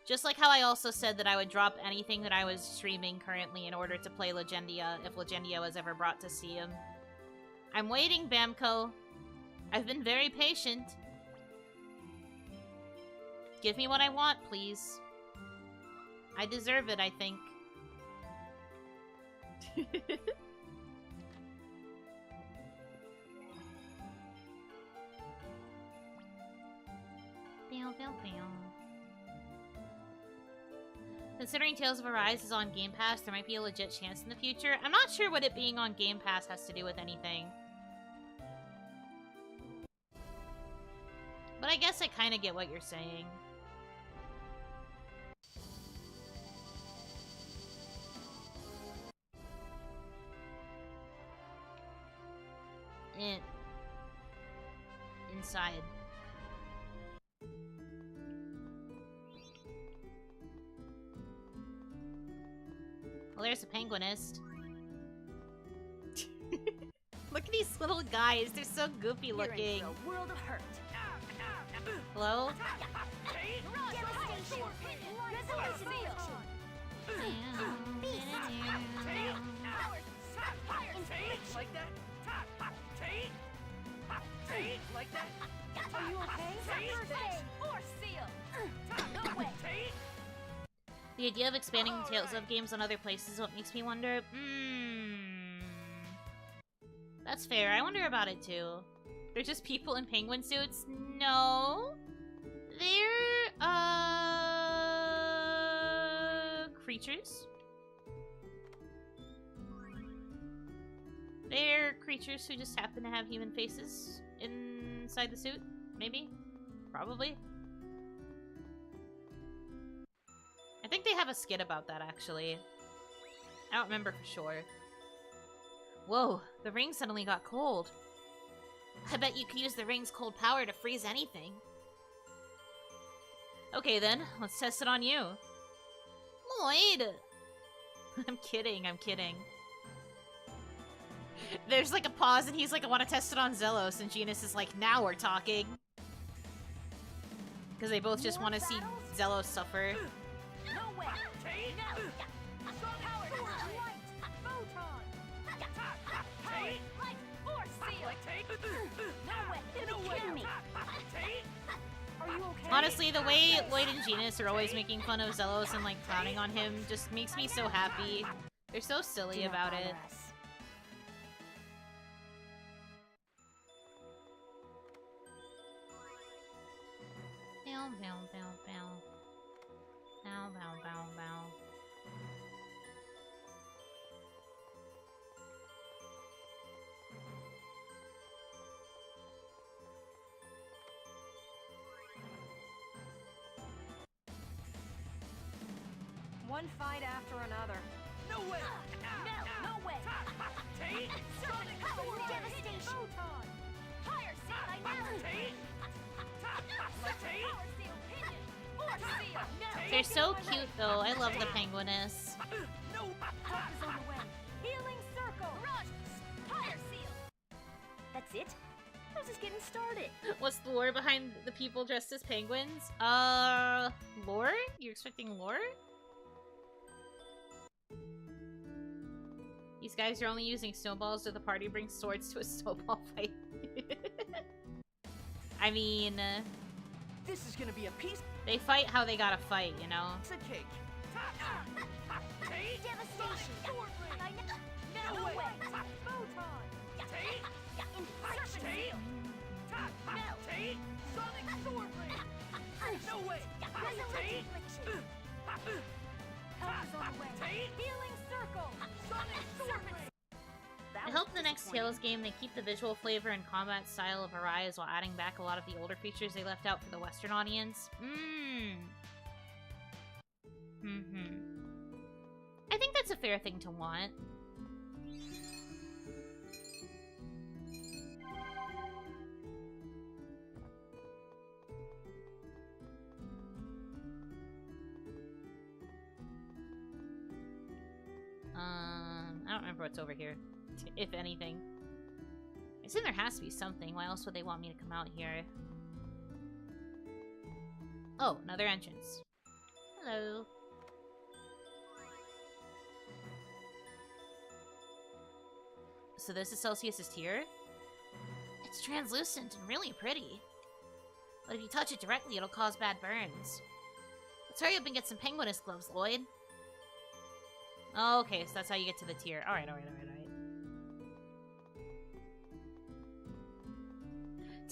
S1: Just like how I also said that I would drop anything that I was streaming currently in order to play Legendia if Legendia was ever brought to Steam. I'm waiting, Bamco. I've been very patient. Give me what I want, please. I deserve it, I think. Considering Tales of Arise is on Game Pass, there might be a legit chance in the future. I'm not sure what it being on Game Pass has to do with anything. But I guess I kind of get what you're saying. Inside. Well, there's a penguinist. Look at these little guys. They're so goofy looking.
S6: You're in a world of hurt.
S1: Hello?
S2: Like that? Like that?
S6: Are you okay? First aid or seal? No way.
S1: The idea of expanding the Tales of games on other places is what makes me wonder. That's fair. I wonder about it too. They're just people in penguin suits? No. They're, creatures. They're creatures who just happen to have human faces inside the suit. Maybe? Probably. I think they have a skit about that, actually. I don't remember for sure. Whoa, the ring suddenly got cold. I bet you could use the ring's cold power to freeze anything. Okay then, let's test it on you. Lloyd! I'm kidding, I'm kidding. There's like a pause and he's like, I want to test it on Zelos, and Genus is like, now we're talking. Because they both just want to see Zelos suffer.
S6: No way. No. Power light. Photon. Light or seal. No way. You're kidding me. Are you okay?
S1: Honestly, the way Lloyd and Genus are always making fun of Zelos and like clowning on him just makes me so happy. They're so silly about it. Bow, bow, bow, bow. Bow, bow, bow, bow.
S6: One fight after another.
S2: No way!
S6: No way! Sonic power devastation! Photon! Fire seal, I know! Power seal, pinion! Force seal! No!
S1: They're so cute though. I love the penguiness.
S2: No!
S6: Help is on the way! Healing circle! Rush! Fire seal! That's it? I was just getting started.
S1: What's the lore behind the people dressed as penguins? Lore? You're expecting lore? These guys are only using snowballs, so the party brings swords to a snowball fight. I mean,
S2: This is gonna be a piece
S1: they fight how they gotta fight, you know?
S2: of cake.
S6: Devastation! I know! No way! Photon! Insertion seal! No!
S2: Sonic sword blade! No way!
S6: Resurrection affliction! Help is on the way! Healing circle! Sonic sword blade!
S1: I hope the next Tales game they keep the visual flavor and combat style of Arise while adding back a lot of the older features they left out for the Western I think that's a fair thing to want. I don't remember what's over here, if anything. I assume there has to be something. Why else would they want me to come out here? Oh, another entrance. Hello. So this is Celsius's tear? It's translucent and really pretty. But if you touch it directly, it'll cause bad burns. Let's hurry up and get some penguinist gloves, Lloyd. Oh, okay, so that's how you get to the tier. Alright.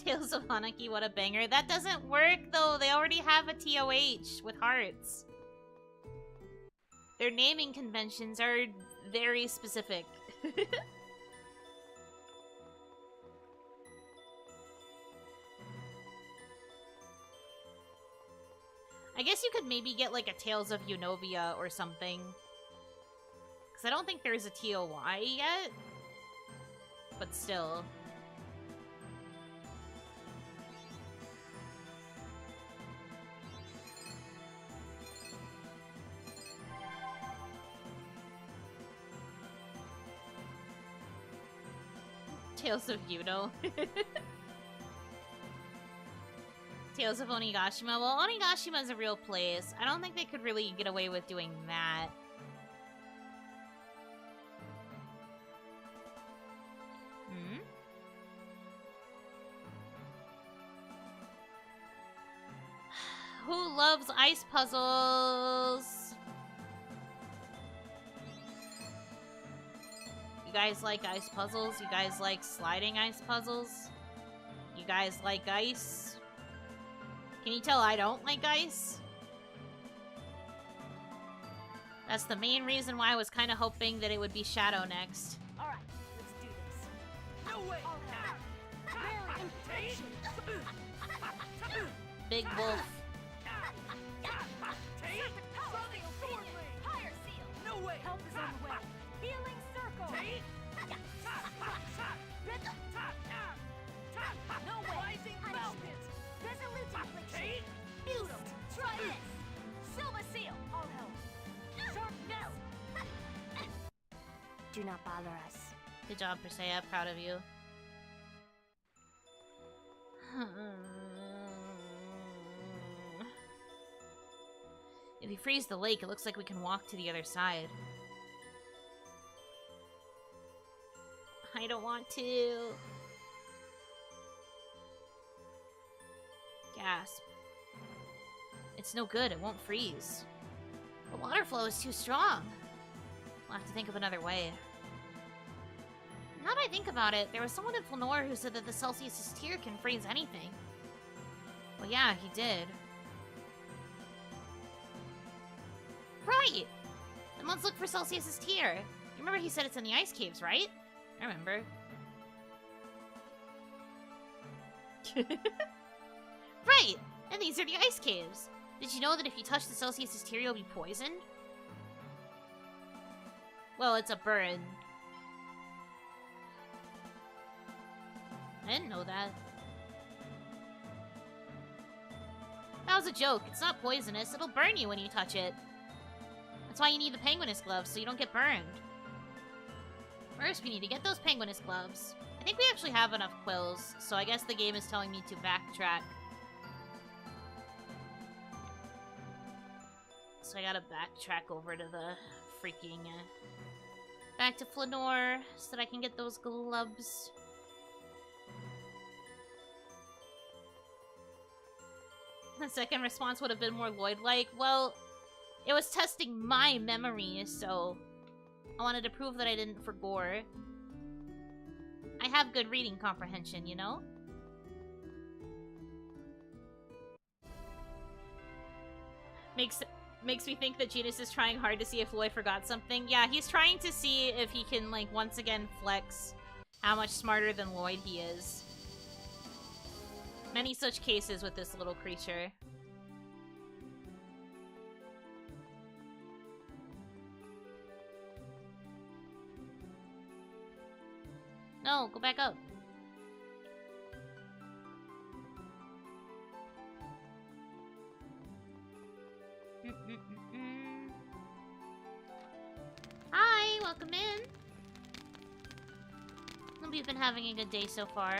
S1: Tales of Hanaki, what a banger. That doesn't work, though. They already have a TOH with hearts. Their naming conventions are very specific. I guess you could maybe get, like, a Tales of Unovia or something. Because I don't think there's a TOY yet. But still. Tales of Yuno. Tales of Onigashima. Well, Onigashima is a real place. I don't think they could really get away with doing that. Who loves ice puzzles? You guys like ice puzzles? You guys like sliding ice puzzles? You guys like ice? Can you tell I don't like ice? That's the main reason why I was kind of hoping that it would be Shadow next.
S6: Alright, let's do this.
S2: No way!
S1: Big Wolf.
S2: No way!
S6: Help is on the way. Healing circle.
S2: No way! Rising mountains!
S6: Resolute affliction. Beautiful. Try this. Silver seal. All help. Sharp no. Do not bother us.
S1: Good job, Persea. Proud of you. If you freeze the lake, it looks like we can walk to the other side. I don't want to. Gasp. It's no good. It won't freeze. The water flow is too strong. We'll have to think of another way. Now that I think about it, there was someone in Flanor who said that the Celsius' tear can freeze anything. Well, yeah, he did. Right! Then let's look for Celsius' tear. You remember he said it's in the ice caves, right? I remember. Right! And these are the ice caves. Did you know that if you touch the Celsius' tear, you'll be poisoned? Well, it's a burn. I didn't know that. That was a joke. It's not poisonous. It'll burn you when you touch it. That's why you need the penguinist gloves, so you don't get burned. First, we need to get those penguinist gloves. I think we actually have enough quills, so I guess the game is telling me to backtrack. So I gotta backtrack over to the freaking... back to Flanor, so that I can get those gloves. The second response would have been more Lloyd-like. Well, it was testing my memory, so I wanted to prove that I didn't forgore. I have good reading comprehension, you know? Makes me think that Genus is trying hard to see if Lloyd forgot something. Yeah, he's trying to see if he can, like, once again flex how much smarter than Lloyd he is. Many such cases with this little creature. No, go back up. Hi, welcome in. Hope you've been having a good day so far.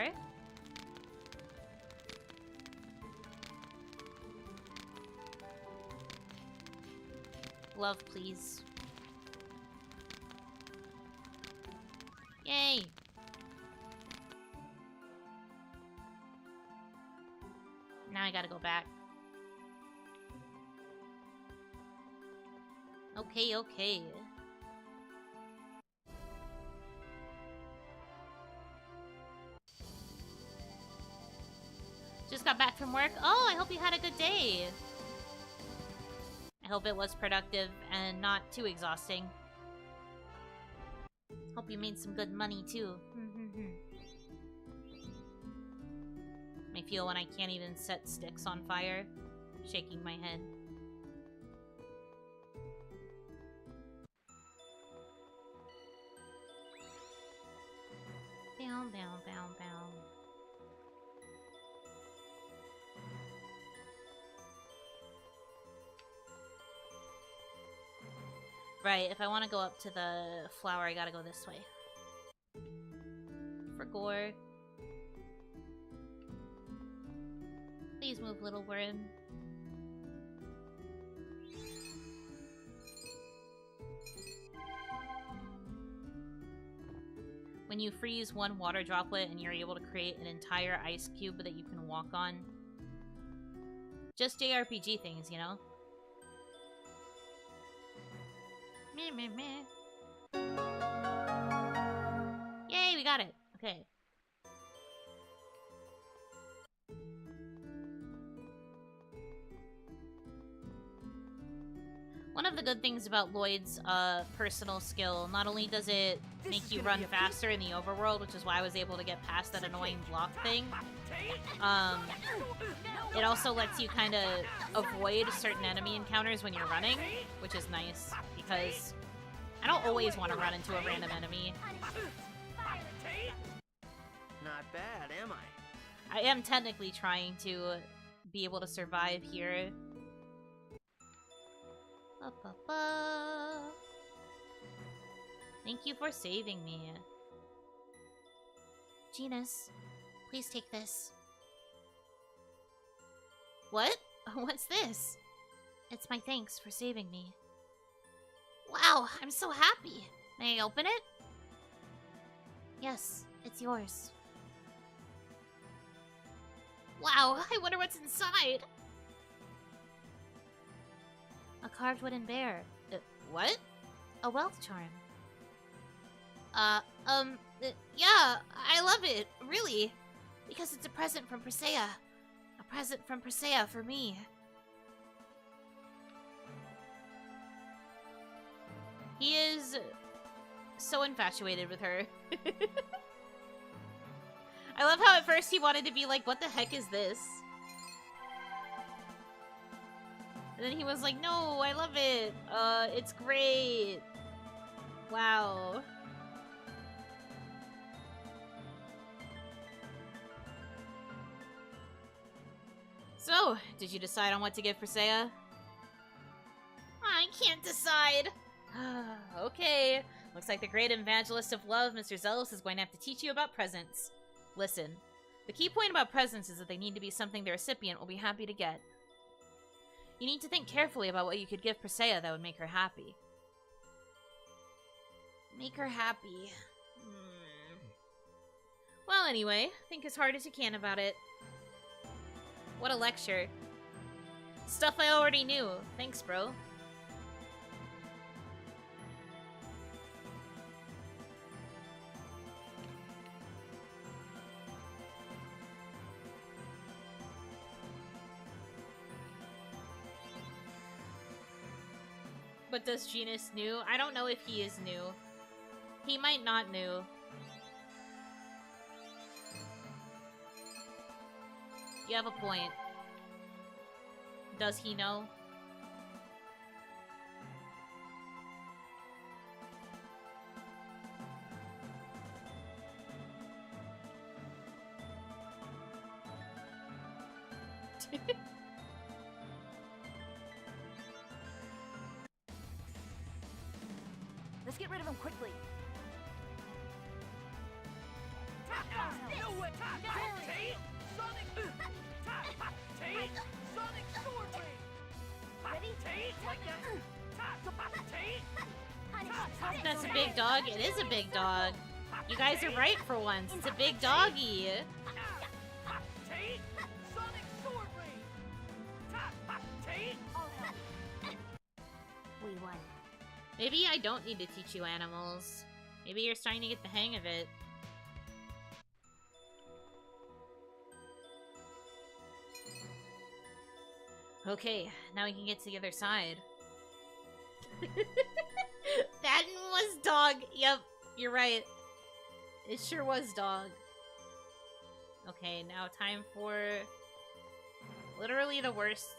S1: Love, please. Yay! Now I gotta go back. Okay, okay. Just got back from work. Oh, I hope you had a good day. I hope it was productive and not too exhausting. Hope you made some good money, too. I feel when I can't even set sticks on fire. Shaking my head. Bow, bow, bow, bow. Right, if I want to go up to the flower, I gotta go this way. For gore. Please move, little worm. When you freeze one water droplet and you're able to create an entire ice cube that you can walk on. Just JRPG things, you know? Meh, meh, meh. Yay, we got it. Okay. One of the good things about Lloyd's personal skill, not only does it make you run faster in the overworld, which is why I was able to get past that annoying block thing, it also lets you kind of avoid certain enemy encounters when you're running, which is nice, because I don't always want to run into a random enemy.
S2: Not bad, am I?
S1: I am technically trying to be able to survive here. Thank you for saving me. Genus, please take this. What? What's this? It's my thanks for saving me. Wow, I'm so happy. May I open it? Yes, it's yours. Wow, I wonder what's inside. A carved wooden bear. What? A wealth charm. Yeah, I love it, really. Because it's a present from Presea. A present from Presea for me. He is so infatuated with her. I love how at first he wanted to be like, what the heck is this? And then he was like, no, I love it. It's great. Wow. So, did you decide on what to give Presea? I can't decide. Okay. Looks like the great evangelist of love, Mr. Zealous, is going to have to teach you about presents. Listen, the key point about presents is that they need to be something the recipient will be happy to get. You need to think carefully about what you could give Presea that would make her happy. Make her happy. Well, anyway, think as hard as you can about it. What a lecture. Stuff I already knew. Thanks, bro. But does Genus new? I don't know if he is new. He might not new. You have a point. Does he know?
S6: Let's get rid of him quickly.
S2: No way! Take! Sonic! Take! Sonic Sword Ring!
S3: Ready?
S2: Take! Like that! Take!
S1: That's a big dog. It is a big dog. You guys are right for once. It's a big doggy.
S2: Take! Sonic Sword Ring! Take!
S6: All help.
S3: We won.
S1: Maybe I don't need to teach you animals. Maybe you're starting to get the hang of it. Okay, now we can get to the other side. That was dog. Yep, you're right. It sure was dog. Okay, now time for literally the worst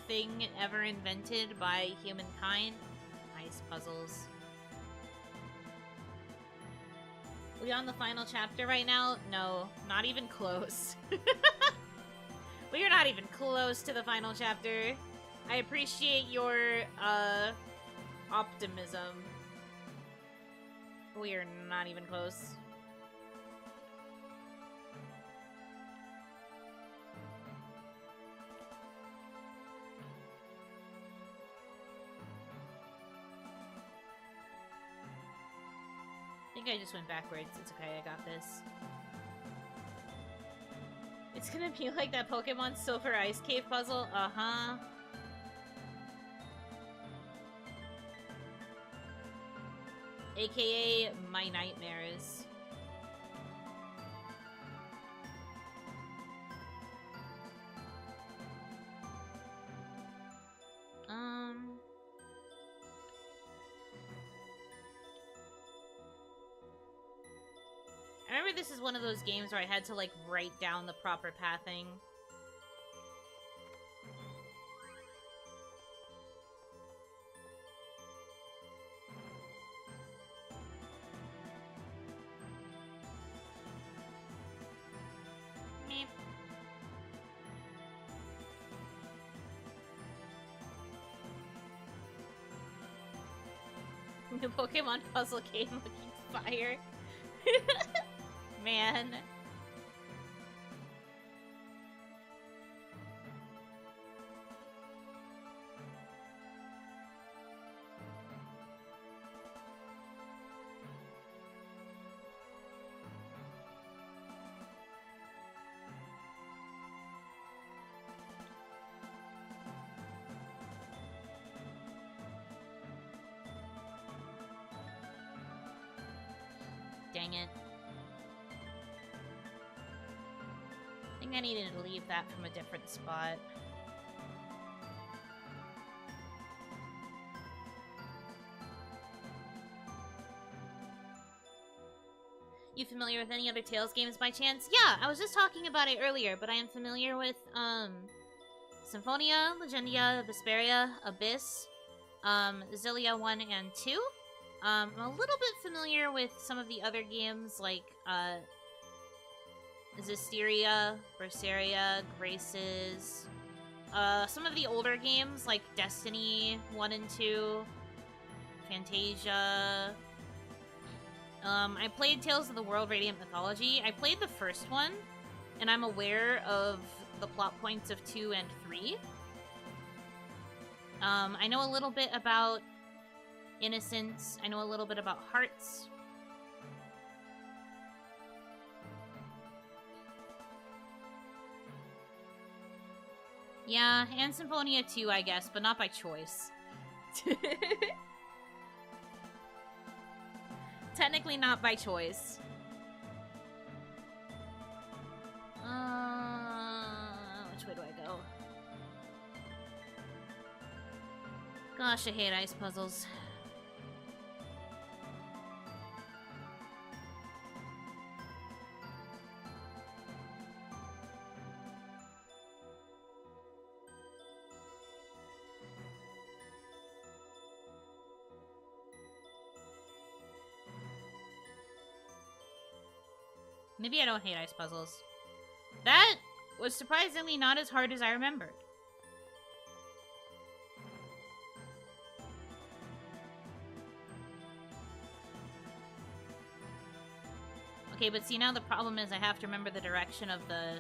S1: thing ever invented by humankind. Ice puzzles. We on the final chapter right now? No, not even close. We are not even close to the final chapter. I appreciate your optimism. We are not even close. I think I just went backwards. It's okay, I got this. It's gonna be like that Pokemon Silver Ice Cave puzzle. Uh-huh. AKA my nightmares. I remember this is one of those games where I had to, like, write down the proper pathing. Meep. The Pokemon puzzle game looking fire. Man. Dang it. I think I needed to leave that from a different spot. You familiar with any other Tales games by chance? Yeah, I was just talking about it earlier, but I am familiar with, Symphonia, Legendia, Vesperia, Abyss, Zillia 1 and 2. I'm a little bit familiar with some of the other games, like, Zestiria, Berseria, Graces, some of the older games, like Destiny 1 and 2, Fantasia. I played Tales of the World Radiant Mythology. I played the first one, and I'm aware of the plot points of 2 and 3. I know a little bit about Innocence. I know a little bit about Hearts. Yeah, and Symphonia 2, I guess, but not by choice. Technically not by choice. Which way do I go? Gosh, I hate ice puzzles. Maybe I don't hate ice puzzles. That was surprisingly not as hard as I remembered. Okay, but see, now the problem is I have to remember the direction of the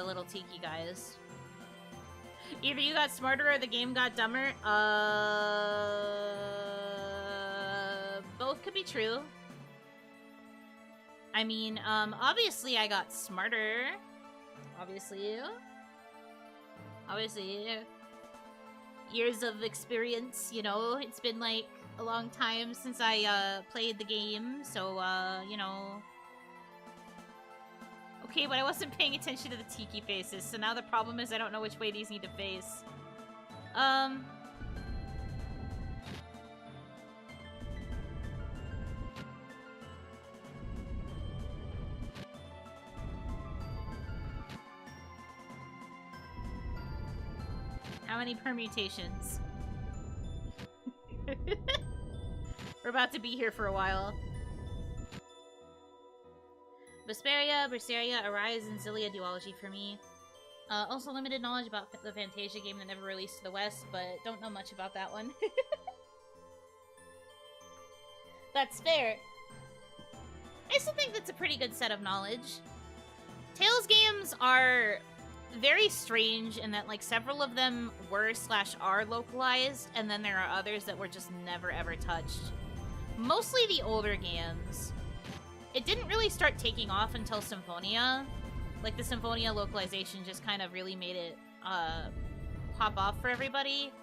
S1: little tiki guys. Either you got smarter or the game got dumber. Both could be true. I mean, obviously I got smarter. Obviously. Years of experience, you know. It's been like a long time since I played the game, so you know. Okay, but I wasn't paying attention to the tiki faces, so now the problem is I don't know which way these need to face. How many permutations? We're about to be here for a while. Vesperia, Berseria, Arise, and Zillia duology for me. Also limited knowledge about the Fantasia game that never released to the West, but don't know much about that one. That's fair. I still think that's a pretty good set of knowledge. Tales games are very strange in that, like, several of them were/are localized, and then there are others that were just never ever touched. Mostly the older games. It didn't really start taking off until Symphonia. Like, the Symphonia localization just kind of really made it pop off for everybody.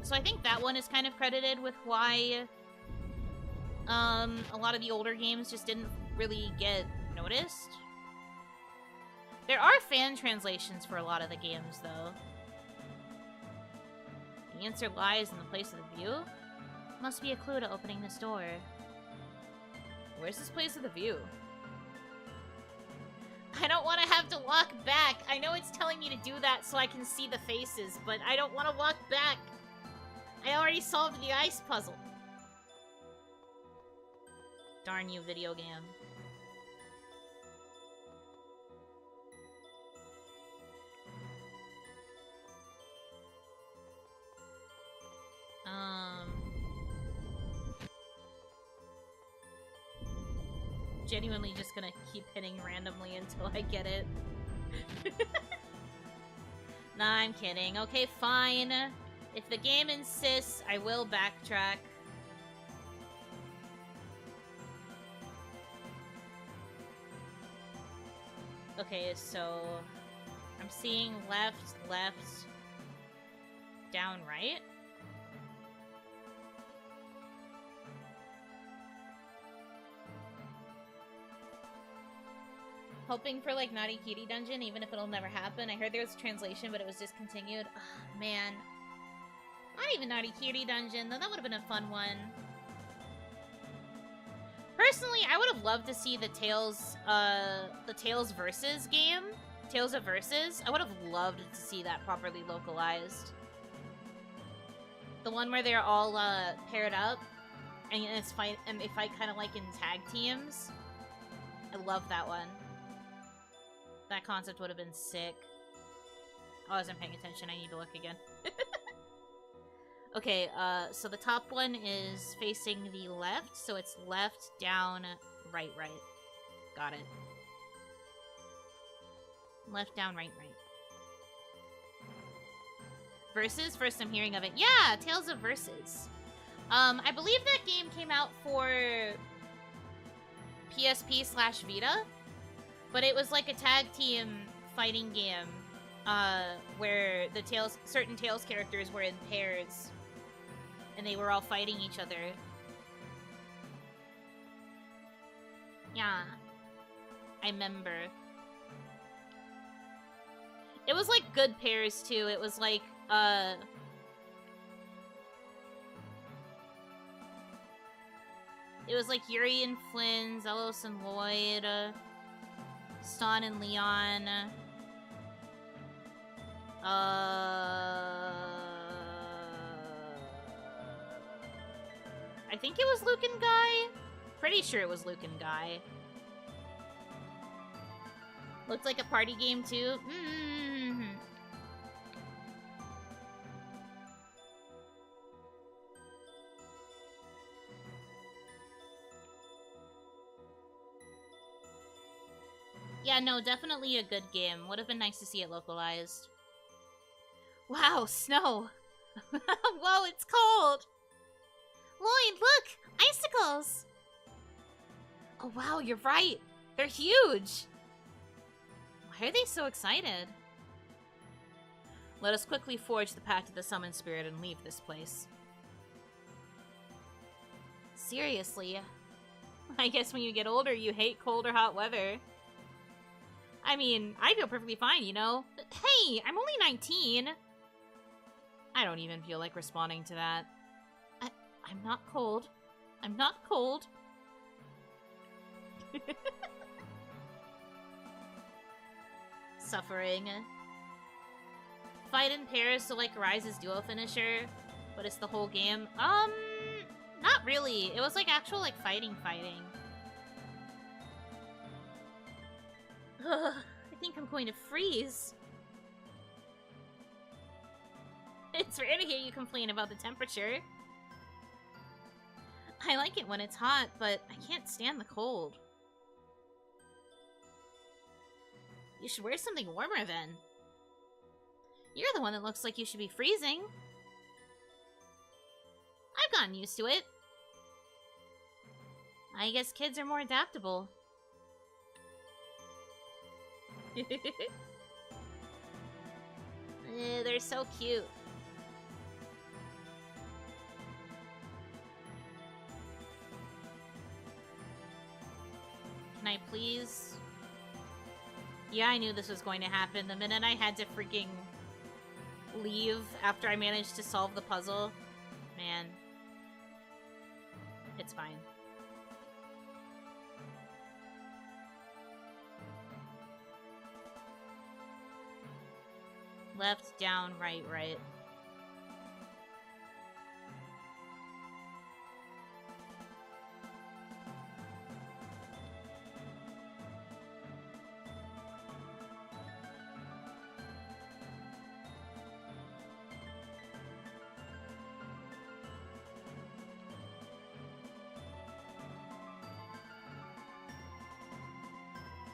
S1: So I think that one is kind of credited with why a lot of the older games just didn't really get noticed. There are fan translations for a lot of the games, though. The answer lies in the place of the view. Must be a clue to opening this door. Where's this place of the view? I don't want to have to walk back. I know it's telling me to do that so I can see the faces, but I don't want to walk back. I already solved the ice puzzle. Darn you, video game. Genuinely just gonna keep hitting randomly until I get it. Nah, I'm kidding. Okay, fine. If the game insists, I will backtrack. Okay, so I'm seeing left, down, right? Hoping for, like, Naughty Kitty Dungeon, even if it'll never happen. I heard there was a translation, but it was discontinued. Oh, man. Not even Naughty Kitty Dungeon, though that would have been a fun one. Personally, I would have loved to see the Tales Versus game. Tales of Versus. I would have loved to see that properly localized. The one where they're all, paired up, and they fight kind of like in tag teams. I love that one. That concept would have been sick. I wasn't paying attention. I need to look again. Okay, so the top one is facing the left, so it's left, down, right. Got it. Left, down, right. Versus? First I'm hearing of it. Yeah, Tales of Versus. I believe that game came out for PSP/Vita. But it was like a tag team fighting game, where the certain Tales characters were in pairs, and they were all fighting each other. Yeah, I remember. It was like good pairs too. It was like, it was like Yuri and Flynn, Zelos and Lloyd, Stan and Leon. I think it was Luke and Guy. pretty sure it was Luke and Guy. Looked like a party game too. Yeah, no, definitely a good game. Would have been nice to see it localized. Wow, snow! Whoa, it's cold! Lloyd, look! Icicles! Oh wow, you're right! They're huge! Why are they so excited? Let us quickly forge the pact of the summoned spirit and leave this place. Seriously? I guess when you get older, you hate cold or hot weather. I mean, I feel perfectly fine, you know? Hey, I'm only 19! I don't even feel like responding to that. I'm not cold. I'm not cold. Suffering. Fight in pairs, so like Rise's duo finisher, but it's the whole game. Not really. It was like actual like fighting. Ugh, I think I'm going to freeze. It's rare to hear you complain about the temperature. I like it when it's hot, but I can't stand the cold. You should wear something warmer then. You're the one that looks like you should be freezing. I've gotten used to it. I guess kids are more adaptable. They're so cute. Can I please? Yeah, I knew this was going to happen. The minute I had to freaking leave after I managed to solve the puzzle. Man. It's fine. Left, down, right, right.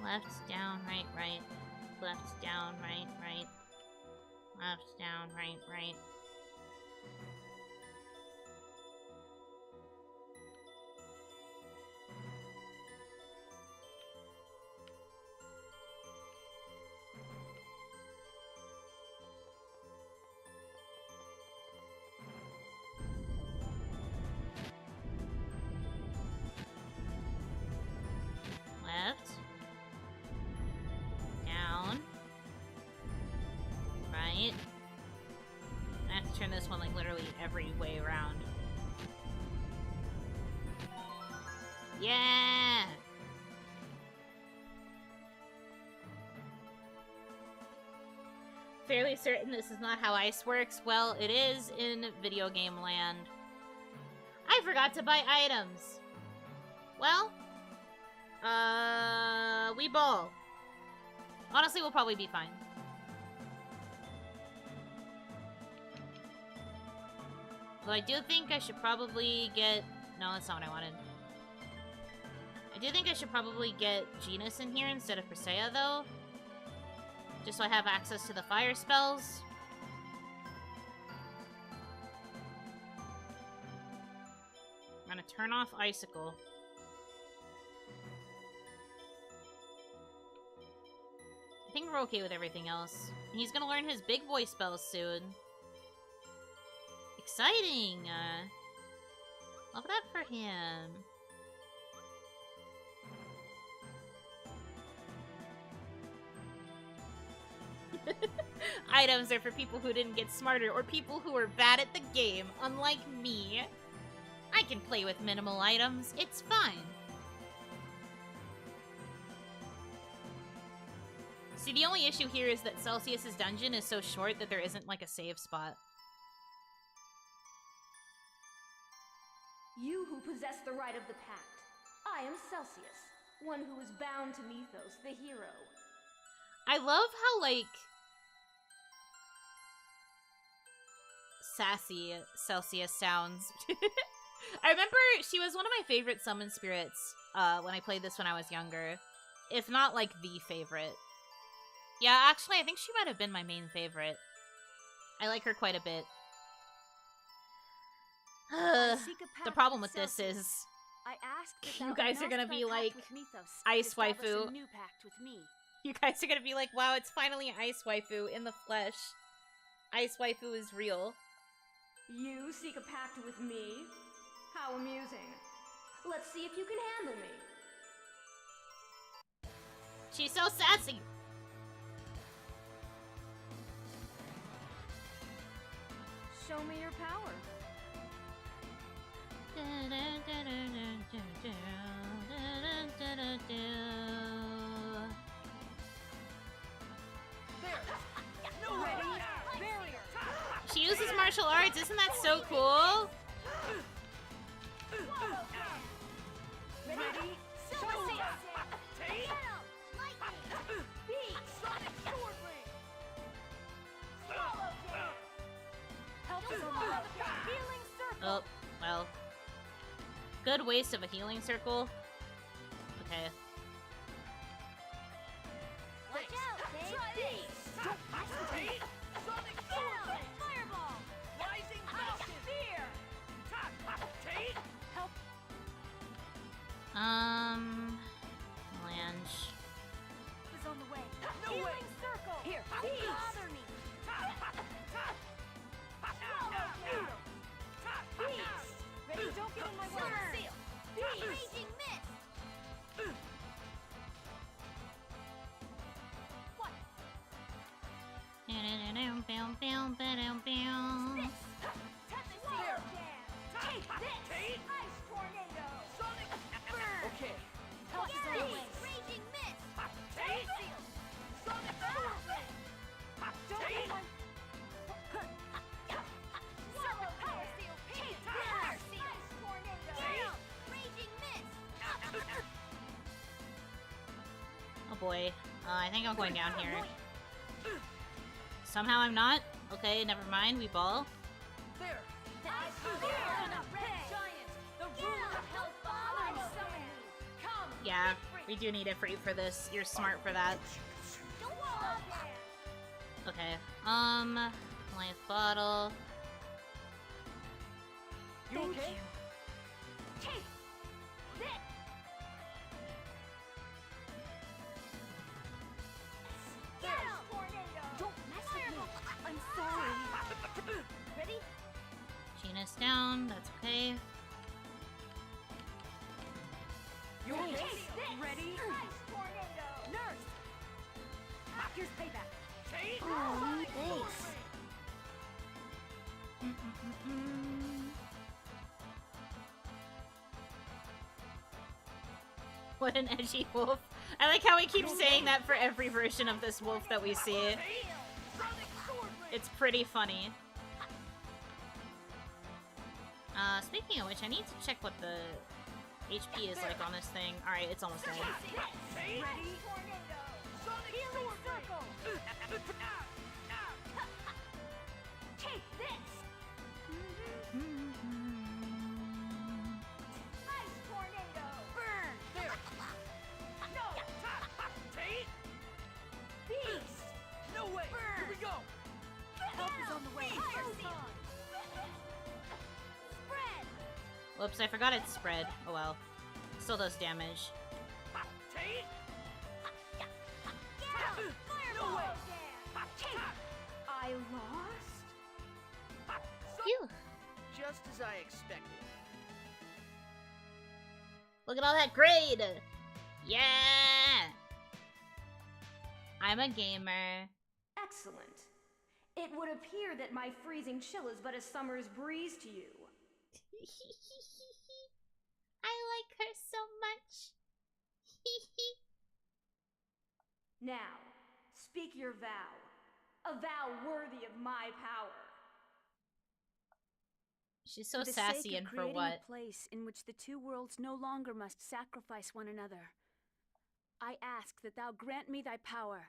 S1: Left, down, right, right. Left, down, right, right. Left, down, right, right. Left. Down. Right. I have to turn this one like literally every way around. Yeah! Fairly certain this is not how ice works. Well, it is in video game land. I forgot to buy items. Well, we ball. Honestly, we'll probably be fine. Though I do think I should probably get... No, that's not what I wanted. I do think I should probably get Genus in here instead of Presea, though. Just so I have access to the fire spells. I'm gonna turn off Icicle. I think we're okay with everything else. He's gonna learn his big boy spells soon. Exciting! Love that for him. Items are for people who didn't get smarter or people who are bad at the game, unlike me. I can play with minimal items. It's fine. See, the only issue here is that Celsius's dungeon is so short that there isn't, like, a save spot.
S6: You who possess the right of the pact.
S9: I am Celsius, one who is bound to Mythos, the hero.
S1: I love how, like, sassy Celsius sounds. I remember she was one of my favorite summon spirits when I played this when I was younger. If not, like, the favorite. Yeah, actually, I think she might have been my main favorite. I like her quite a bit. The problem with this is
S6: I ask that
S1: you
S6: thou
S1: guys are
S6: annulst
S1: gonna
S6: thy
S1: be
S6: pact
S1: like,
S6: with Mythos
S1: Ice
S6: and establish
S1: Waifu.
S6: a new pact with me.
S1: you guys are gonna be like, wow, it's finally Ice Waifu in the flesh. Ice Waifu is real.
S9: You seek a pact with me? How amusing. Let's see if you can handle me.
S1: She's so sassy.
S9: Show me your power.
S1: She uses martial arts, isn't that so cool?
S2: Ready? Sonic Sword Ring!
S9: Help us on the way. Healing circle.
S1: Oh, well. Good waste of a healing circle. Okay.
S2: Watch out, try this! Sonic Sword Ring! Fireball! Rising Falcon! Fear!
S9: Help.
S1: Lange.
S9: Is on the way.
S2: No
S9: Healing
S2: way.
S9: circle.
S2: Here,
S9: Don't
S2: peace.
S9: bother me. Peace. Ready? Don't get in my way.
S2: Seal. Raging Mist!
S9: What?
S2: Take this! Ice Tornado! Sonic Burn!
S9: Okay. Help is on the way.
S2: Raging Mist! Seal! Sonic Sword Ring!
S9: Don't get in my...
S2: Swallow Power Seal! Take Power Seal! Ice Tornado! Down! Raging Mist!
S1: Oh boy. I think I'm going down here. Somehow I'm not. Okay, never mind. We ball.
S2: There!
S9: Ice Tornado! Red Giant! The ruler of Hellfire! Summon me! Come!
S1: Yeah, we do need a fruit for this. You're smart for that. Okay. Life bottle.
S9: You okay? Take this!
S2: Ice Tornado!
S9: Don't mess with me! I'm sorry! Ready?
S1: Gina's down. That's okay.
S9: You okay?
S2: Take this!
S9: Ready?
S2: Ice Tornado!
S9: Nurse! Here's payback.
S2: Take
S7: Oh,
S2: Sonic Sword
S7: thanks.
S2: Ring!
S1: What an edgy wolf. I like how we keep saying that for every version of this wolf that we see.
S2: Sonic Sword Ring!
S1: It's pretty funny. Speaking of which, I need to check what the HP is like on this thing. Alright, it's almost dead.
S2: Ready? Tornado! Sonic Sword Circle!
S9: Take this!
S2: Ice Tornado! Burn! There! No! Take!
S9: Beast!
S2: No way! Here we go!
S9: Help is on the way.
S2: Fire
S9: Hold
S2: seal.
S9: on.
S2: Spread!
S1: Whoops, I forgot it's spread. Oh well. Still does damage.
S2: Take!
S9: No
S2: No way!
S9: way. Take! I lost?
S1: Phew.
S2: Just as I expected.
S1: Look at all that grade! Yeah! I'm a gamer.
S9: Excellent. It would appear that my freezing chill is but a summer's breeze to you.
S1: I like her so much.
S9: Now, speak your vow. A vow worthy of my power.
S1: She's so
S6: For the
S1: sassy,
S6: sake of
S1: and for
S6: creating
S1: what?
S6: a place in which the two worlds no longer must sacrifice one another, I ask that thou grant me thy power.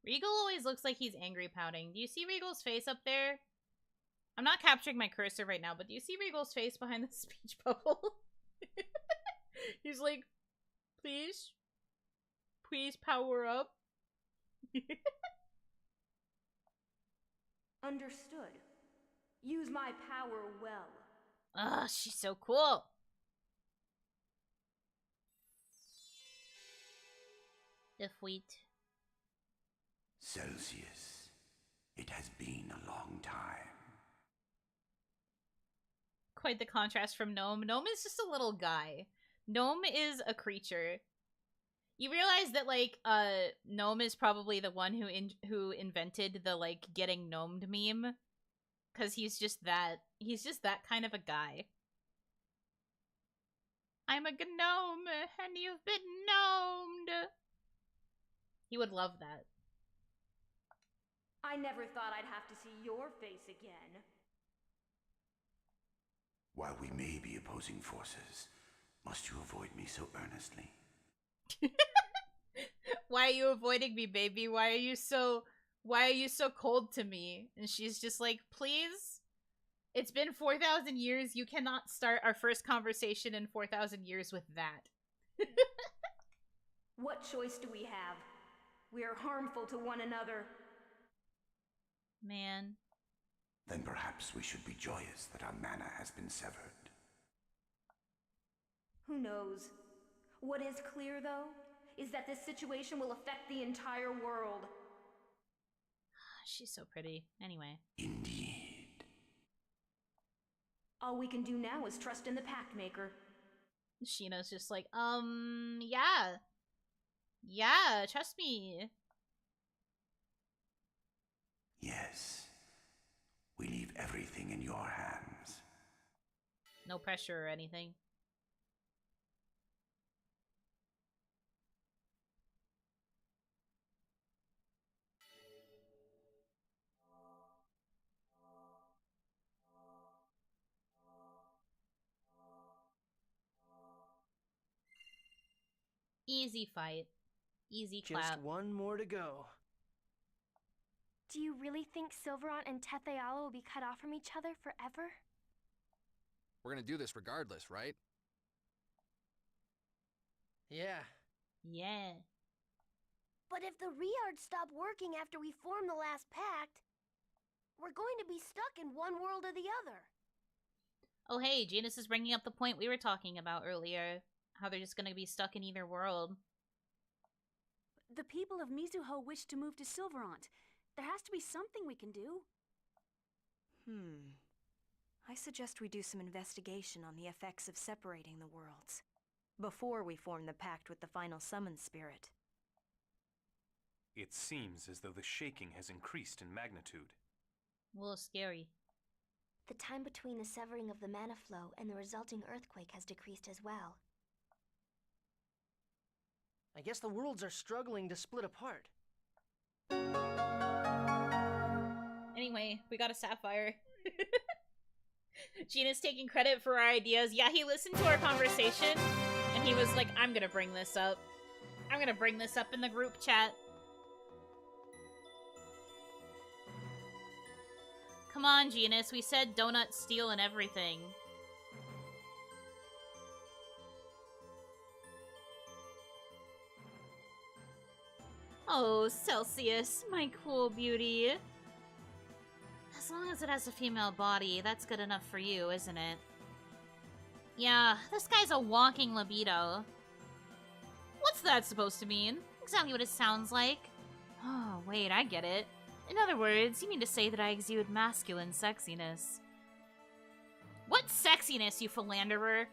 S1: Regal always looks like he's angry pouting. Do you see Regal's face up there? I'm not capturing my cursor right now, but do you see Regal's face behind the speech bubble? He's like, please? Please power up?
S9: Understood. Use my power well.
S1: Ugh, she's so cool. Defeat.
S10: Celsius, it has been a long time.
S1: Quite the contrast from Gnome. Gnome is just a little guy. Gnome is a creature. You realize that, like, Gnome is probably the one who invented the, like, getting gnomed meme? Because he's just that kind of a guy. I'm a gnome, and you've been gnomed! He would love that.
S9: I never thought I'd have to see your face again.
S10: While we may be opposing forces, must you avoid me so earnestly?
S1: Why are you avoiding me, baby? Why are you so cold to me? And she's just like, please? It's been 4,000 years. You cannot start our first conversation in 4,000 years with that.
S9: What choice do we have? We are harmful to one another.
S1: Man.
S10: Then perhaps we should be joyous that our mana has been severed.
S9: Who knows? What is clear, though, is that this situation will affect the entire world.
S1: She's so pretty. Anyway.
S10: Indeed.
S9: All we can do now is trust in the Pact Maker.
S1: Sheena's just like, yeah. Yeah, trust me.
S10: Yes. We leave everything in your hands.
S1: No pressure or anything. Easy fight. Easy clap.
S11: Just one more to go.
S3: Do you really think Silverant and Tetheala will be cut off from each other forever?
S8: We're gonna do this regardless, right?
S11: Yeah.
S1: Yeah.
S3: But if the Riards stop working after we form the last pact, we're going to be stuck in one world or the other.
S1: Oh hey, Janus is bringing up the point we were talking about earlier. How they're just gonna be stuck in either world.
S6: The people of Mizuho wish to move to Silverant. There has to be something we can do.
S12: I suggest we do some investigation on the effects of separating the worlds before we form the pact with the final summon spirit.
S4: It seems as though the shaking has increased in magnitude.
S1: A little scary.
S3: The time between the severing of the mana flow and the resulting earthquake has decreased as well.
S11: I guess the worlds are struggling to split apart.
S1: Anyway, we got a sapphire. Gina's taking credit for our ideas. Yeah, he listened to our conversation, and he was like, I'm gonna bring this up. I'm gonna bring this up in the group chat. Come on, Genus. We said donut, steel, and everything. Oh, Celsius, my cool beauty. As long as it has a female body, that's good enough for you, isn't it? Yeah, this guy's a walking libido. What's that supposed to mean? Exactly what it sounds like. Oh, wait, I get it. In other words, you mean to say that I exude masculine sexiness. What sexiness, you philanderer?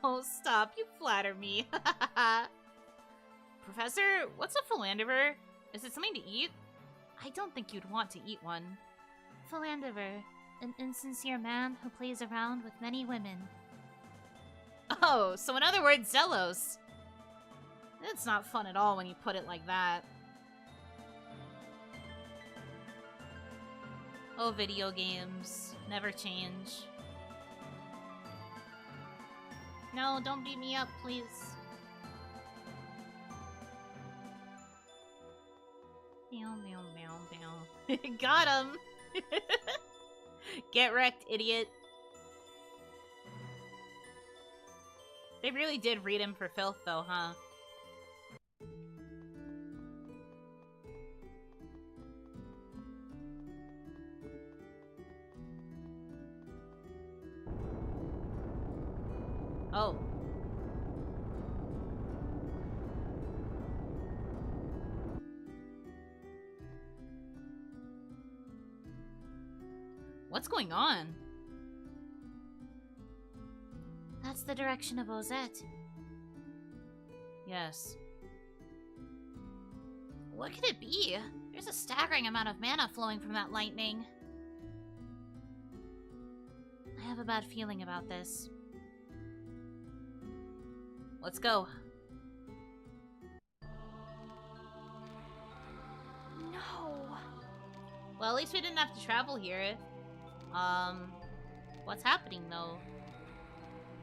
S1: Oh, stop, you flatter me. Professor, what's a philanderer? Is it something to eat? I don't think you'd want to eat one. Philanderer, an insincere man who plays around with many women. Oh, so in other words, Zelos. It's not fun at all when you put it like that. Oh, video games. Never change. No, don't beat me up, please. Meow, meow, meow, meow. Got him! Get wrecked, idiot. They really did read him for filth, though, huh? Oh. What's going on? That's the direction of Ozette. Yes. What could it be? There's a staggering amount of mana flowing from that lightning. I have a bad feeling about this. Let's go.
S3: No.
S1: Well, at least we didn't have to travel here. What's happening though?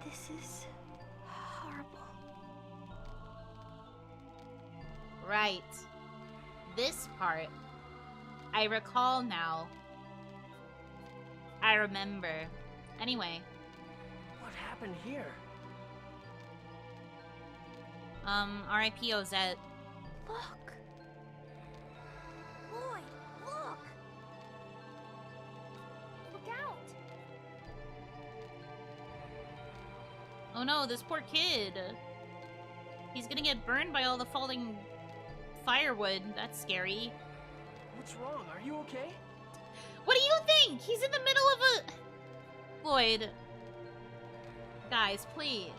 S3: This is horrible.
S1: Right. This part. I recall now. I remember. Anyway.
S11: What happened here?
S1: R.I.P. Ozette.
S3: Look. Boy, look. Look out.
S1: Oh no, this poor kid. He's gonna get burned by all the falling firewood. That's scary.
S11: What's wrong? Are you okay?
S1: What do you think? He's in the middle of a... Lloyd. Guys, please.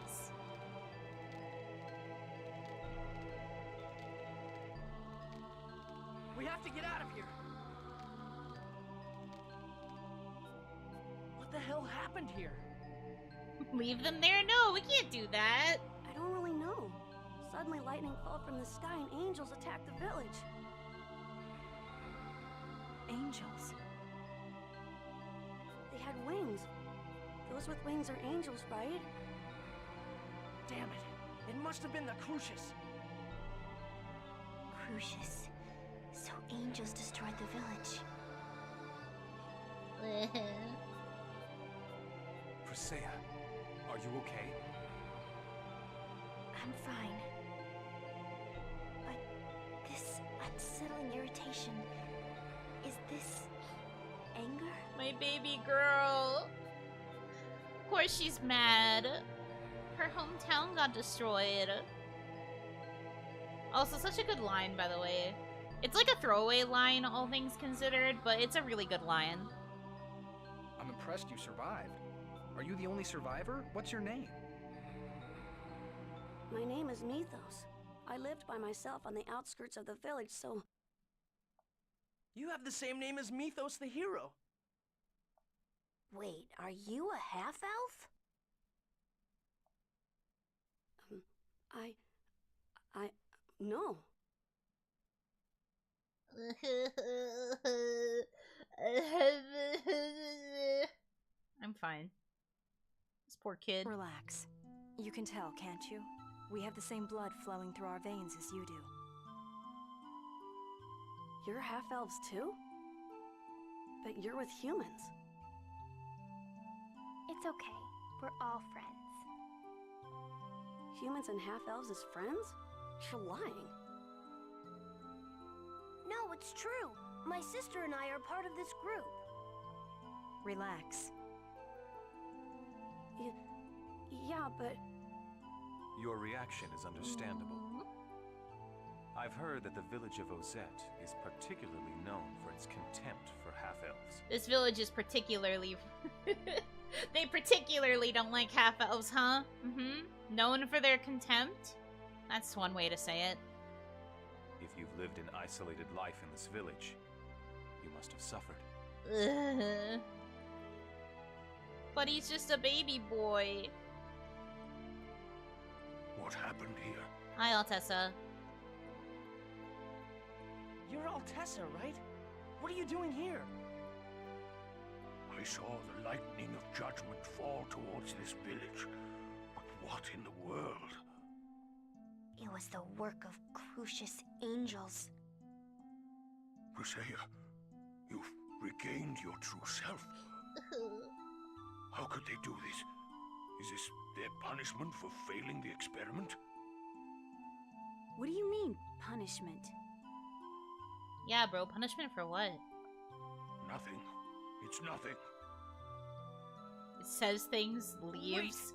S11: We have to get out of here. What the hell happened here?
S1: Leave them there? No, we can't do that.
S9: I don't really know. Suddenly lightning fell from the sky and angels attacked the village.
S12: Angels?
S9: They had wings. Those with wings are angels, right?
S11: Damn it. It must have been the Crucius.
S3: Crucius. So angels destroyed the village.
S4: Presea, are you okay?
S3: I'm fine. But this unsettling irritation, is this anger?
S1: My baby girl. Of course she's mad. Her hometown got destroyed. Also, such a good line, by the way. It's like a throwaway line, all things considered, but it's a really good line.
S8: I'm impressed you survived. Are you the only survivor? What's your name?
S9: My name is Mythos. I lived by myself on the outskirts of the village, so...
S11: You have the same name as Mythos the hero.
S3: Wait, are you a half-elf?
S9: No.
S1: I'm fine. This poor kid.
S12: Relax. You can tell, can't you? We have the same blood flowing through our veins as you do.
S9: You're half-elves too? But you're with humans.
S3: It's okay. We're all friends.
S9: Humans and half-elves as friends? You're lying.
S3: No, it's true. My sister and I are part of this group.
S12: Relax.
S9: Yeah, but...
S4: Your reaction is understandable. I've heard that the village of Ozette is particularly known for its contempt for half-elves.
S1: This village is particularly... They particularly don't like half-elves, huh? Mm-hmm. Known for their contempt? That's one way to say it.
S4: If you've lived an isolated life in this village, you must have suffered.
S1: But he's just a baby boy.
S10: What happened here?
S1: Hi, Altessa.
S11: You're Altessa, right? What are you doing here?
S10: I saw the lightning of judgment fall towards this village. But what in the world?
S3: It was the work of Crucius angels.
S10: Priscilla, you've regained your true self. How could they do this? Is this their punishment for failing the experiment?
S6: What do you mean, punishment?
S1: Yeah, bro, punishment for what?
S10: Nothing. It's nothing.
S1: It says things, leaves.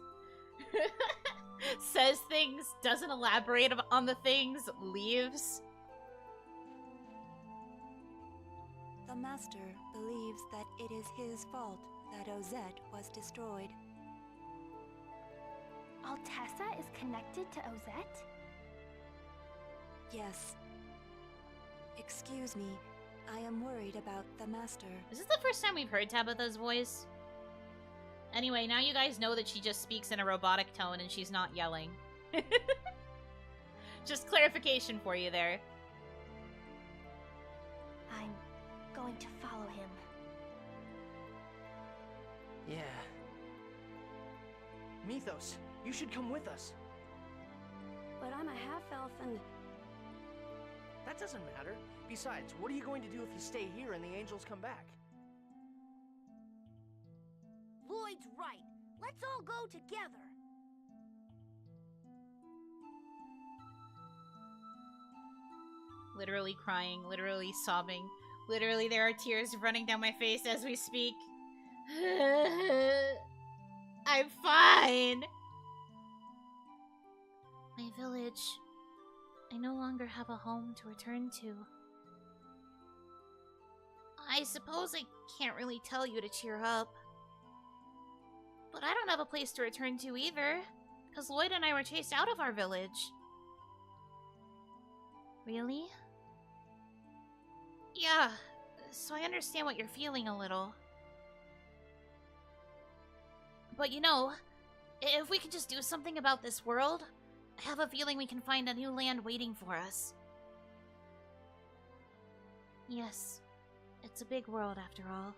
S1: Says things, doesn't elaborate on the things, leaves.
S7: The Master believes that it is his fault that Ozette was destroyed.
S3: Altessa is connected to Ozette?
S7: Yes. Excuse me, I am worried about the Master.
S1: Is this the first time we've heard Tabitha's voice? Anyway, now you guys know that she just speaks in a robotic tone and she's not yelling. Just clarification for you there.
S3: I'm going to follow him.
S11: Yeah. Mythos, you should come with us.
S6: But I'm a half-elf and...
S11: That doesn't matter. Besides, what are you going to do if you stay here and the angels come back?
S3: Lloyd's right. Let's all go together.
S1: Literally crying, literally sobbing. Literally there are tears running down my face as we speak. I'm fine! My village. I no longer have a home to return to. I suppose I can't really tell you to cheer up. But I don't have a place to return to either, because Lloyd and I were chased out of our village. Really? Yeah, so I understand what you're feeling a little. But you know, if we could just do something about this world, I have a feeling we can find a new land waiting for us. Yes, it's a big world after all.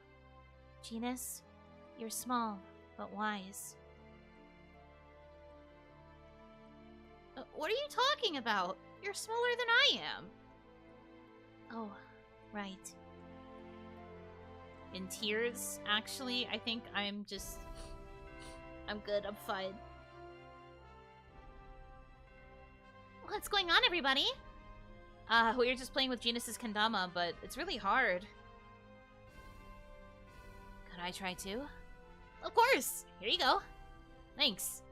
S1: Genus, you're small, but wise. What are you talking about? You're smaller than I am. Oh, right. In tears, actually, I think I'm good, I'm fine. What's going on, everybody? We were just playing with Genus's kendama, but it's really hard. Could I try too? Of course! Here you go. Thanks.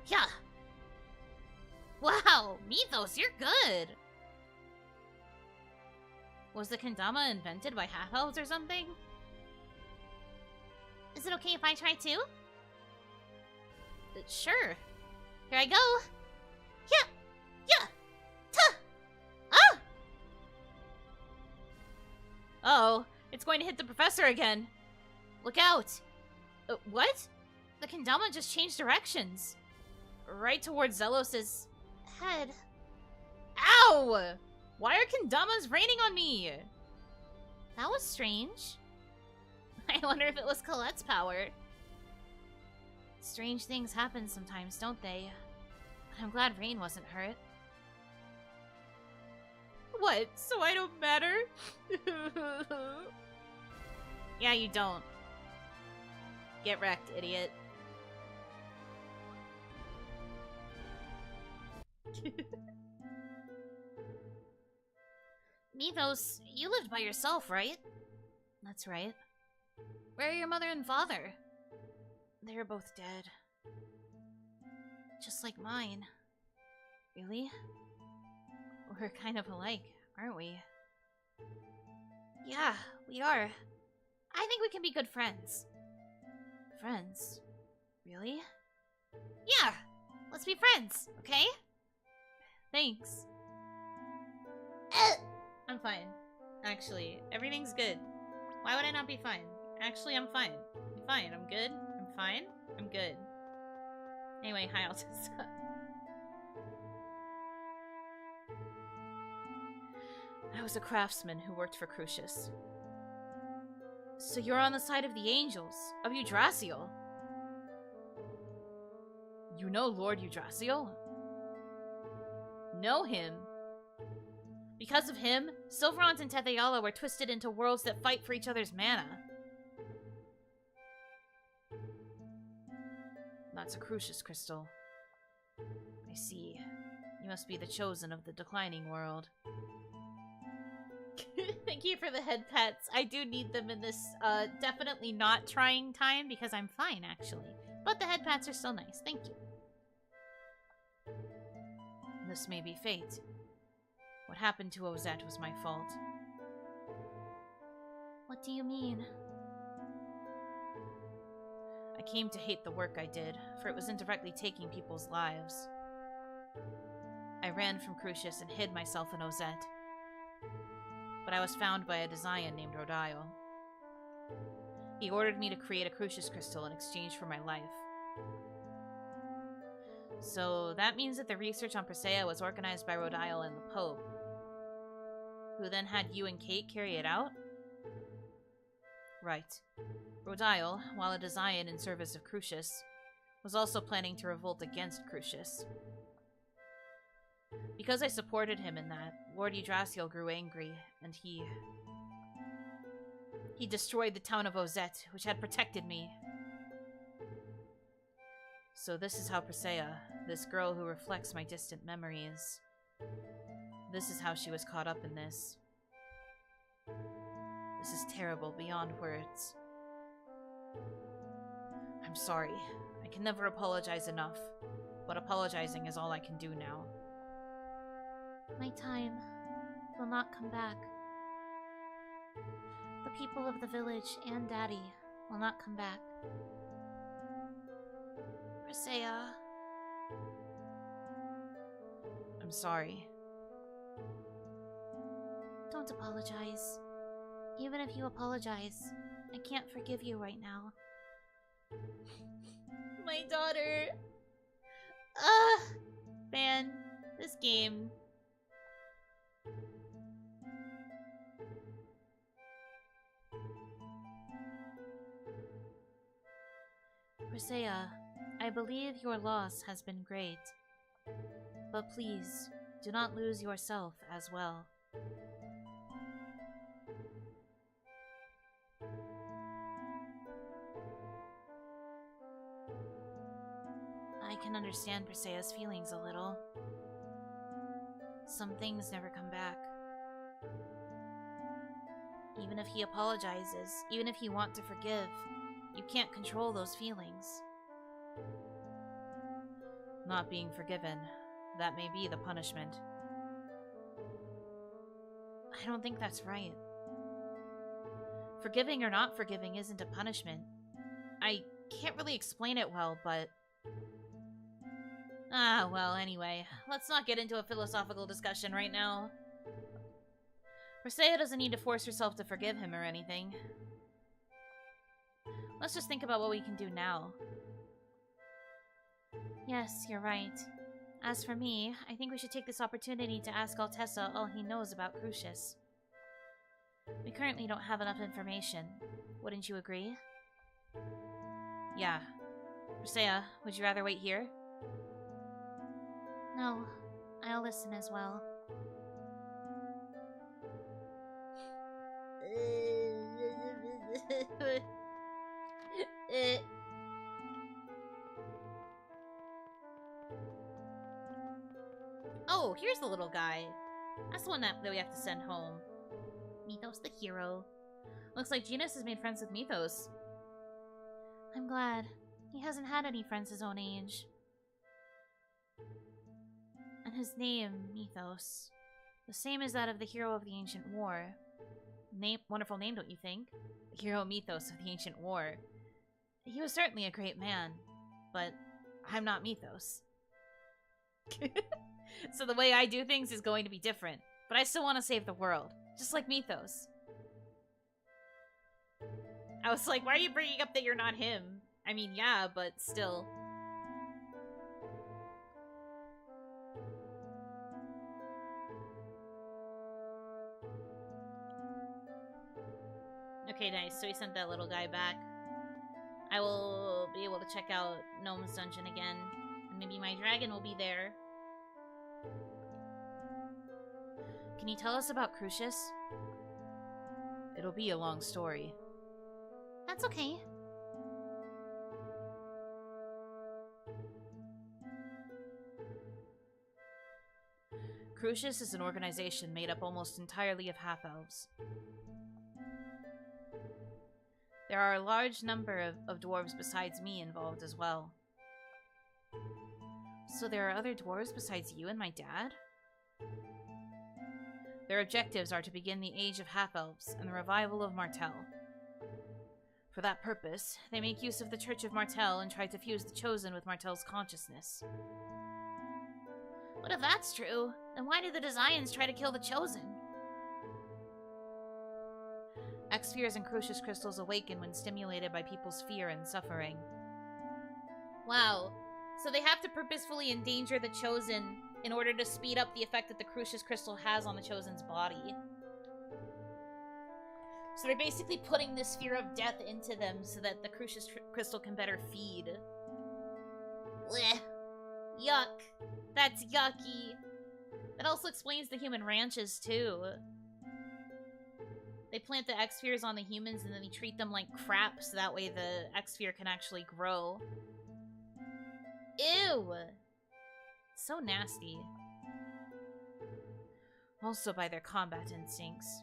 S1: Yeah. Wow, Mythos, you're good! Was the kendama invented by half-elves or something? Is it okay if I try too? Sure. Here I go. Yeah! Yeah! Ta! Ah! Uh-oh, it's going to hit the professor again. Look out! What? The kendama just changed directions. Right towards Zelos's head. Ow! Why are kendamas raining on me? That was strange. I wonder if it was Colette's power. Strange things happen sometimes, don't they? But I'm glad Rain wasn't hurt. What? So I don't matter? Yeah, you don't. Get wrecked, idiot. Mythos, you lived by yourself, right? That's right. Where are your mother and father? They're both dead. Just like mine. Really? We're kind of alike, aren't we? Yeah, we are. I think we can be good friends. Friends? Really? Yeah! Let's be friends, okay? Thanks. I'm fine. Actually, everything's good. Why would I not be fine? Actually, I'm fine. I'm fine. I'm good. I'm fine. I'm good. Anyway, hi, Altessa. I was a craftsman who worked for Crucius. So you're on the side of the angels, of Yggdrasil. You know Lord Yggdrasil? Know him? Because of him, Sylvarant and Tetheala were twisted into worlds that fight for each other's mana. That's a Crucius crystal. I see. You must be the chosen of the declining world. Thank you for the head pets. I do need them in this definitely not trying time because I'm fine, actually. But the head pats are still nice. Thank you. This may be fate. What happened to Ozette was my fault.
S7: What do you mean?
S1: I came to hate the work I did, for it was indirectly taking people's lives. I ran from Crucius and hid myself in Ozette. But I was found by a Desian named Rodial. He ordered me to create a Crucius crystal in exchange for my life. So that means that the research on Presea was organized by Rodial and the Pope, who then had you and Kate carry it out? Right. Rodial, while a Desian in service of Crucius, was also planning to revolt against Crucius. Because I supported him in that, Lord Yggdrasil grew angry, and he destroyed the town of Ozette, which had protected me. So this is how Presea, this girl who reflects my distant memories, this is how she was caught up in this. This is terrible beyond words. I'm sorry. I can never apologize enough, but apologizing is all I can do now.
S7: My time will not come back. The people of the village and Daddy will not come back. Presea.
S1: I'm sorry.
S7: Don't apologize. Even if you apologize, I can't forgive you right now.
S1: My daughter. Man, this game.
S7: Presea, I believe your loss has been great. But please, do not lose yourself as well. I can understand Presea's feelings a little. Some things never come back. Even if he apologizes, even if you want to forgive, you can't control those feelings.
S1: Not being forgiven, that may be the punishment.
S7: I don't think that's right.
S1: Forgiving or not forgiving isn't a punishment. I can't really explain it well, but... well, anyway, let's not get into a philosophical discussion right now. Presea doesn't need to force herself to forgive him or anything. Let's just think about what we can do now.
S7: Yes, you're right. As for me, I think we should take this opportunity to ask Altessa all he knows about Crucius. We currently don't have enough information. Wouldn't you agree?
S1: Yeah. Presea, would you rather wait here?
S7: No, I'll listen as well.
S1: Oh, here's the little guy. That's the one that we have to send home. Mythos the hero. Looks like Genus has made friends with Mythos.
S7: I'm glad. He hasn't had any friends his own age. And his name, Mythos, the same as that of the hero of the ancient war.
S1: Wonderful name, don't you think? The hero Mythos of the ancient war. He was certainly a great man, but I'm not Mythos. So the way I do things is going to be different, but I still want to save the world, just like Mythos. I was like, why are you bringing up that you're not him? I mean, yeah, but still. Okay, nice. So he sent that little guy back. I will be able to check out Gnome's dungeon again. And maybe my dragon will be there.
S7: Can you tell us about Crucius?
S13: It'll be a long story.
S7: That's okay.
S13: Crucius is an organization made up almost entirely of half-elves. There are a large number of dwarves besides me involved as well.
S7: So there are other dwarves besides you and my dad?
S13: Their objectives are to begin the Age of Half-Elves and the revival of Martel. For that purpose, they make use of the Church of Martel and try to fuse the Chosen with Martel's consciousness.
S7: What if that's true? Then why do the Desians try to kill the Chosen?
S13: X-spheres and Crucius crystals awaken when stimulated by people's fear and suffering.
S1: Wow. So they have to purposefully endanger the Chosen in order to speed up the effect that the Crucius crystal has on the Chosen's body. So they're basically putting this fear of death into them so that the Crucius crystal can better feed. Blech. Yuck. That's yucky. That also explains the human ranches, too. They plant the X-spheres on the humans and then they treat them like crap so that way the X-sphere can actually grow. Ew! So nasty.
S13: Also by their combat instincts.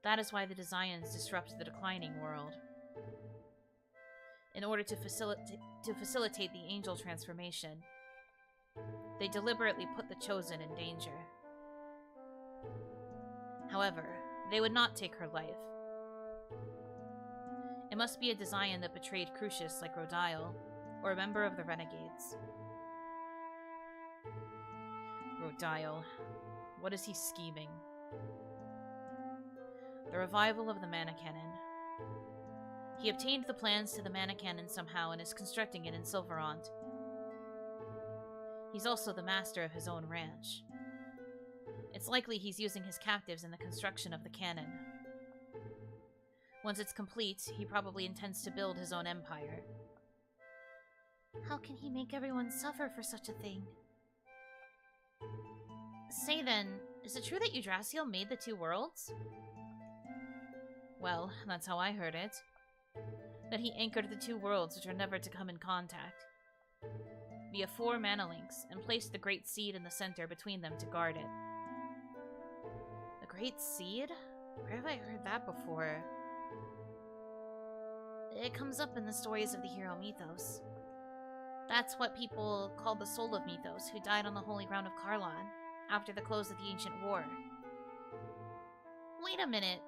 S13: That is why the Desians disrupt the declining world. In order to facilitate the angel transformation, they deliberately put the Chosen in danger. However, they would not take her life. It must be a Desian that betrayed Crucius like Rodile, or a member of the Renegades. Rodile. What is he scheming? The revival of the Mana Cannon. He obtained the plans to the Mana Cannon somehow and is constructing it in Silverant. He's also the master of his own ranch. It's likely he's using his captives in the construction of the cannon. Once it's complete, he probably intends to build his own empire.
S7: How can he make everyone suffer for such a thing? Say then, is it true that Yggdrasil made the two worlds?
S13: Well, that's how I heard it. That he anchored the two worlds which are never to come in contact, via 4 mana links, and placed the Great Seed in the center between them to guard it.
S7: The Great Seed? Where have I heard that before? It comes up in the stories of the hero Mythos. That's what people call the soul of Mythos, who died on the holy ground of Karlan, after the close of the ancient war. Wait a minute.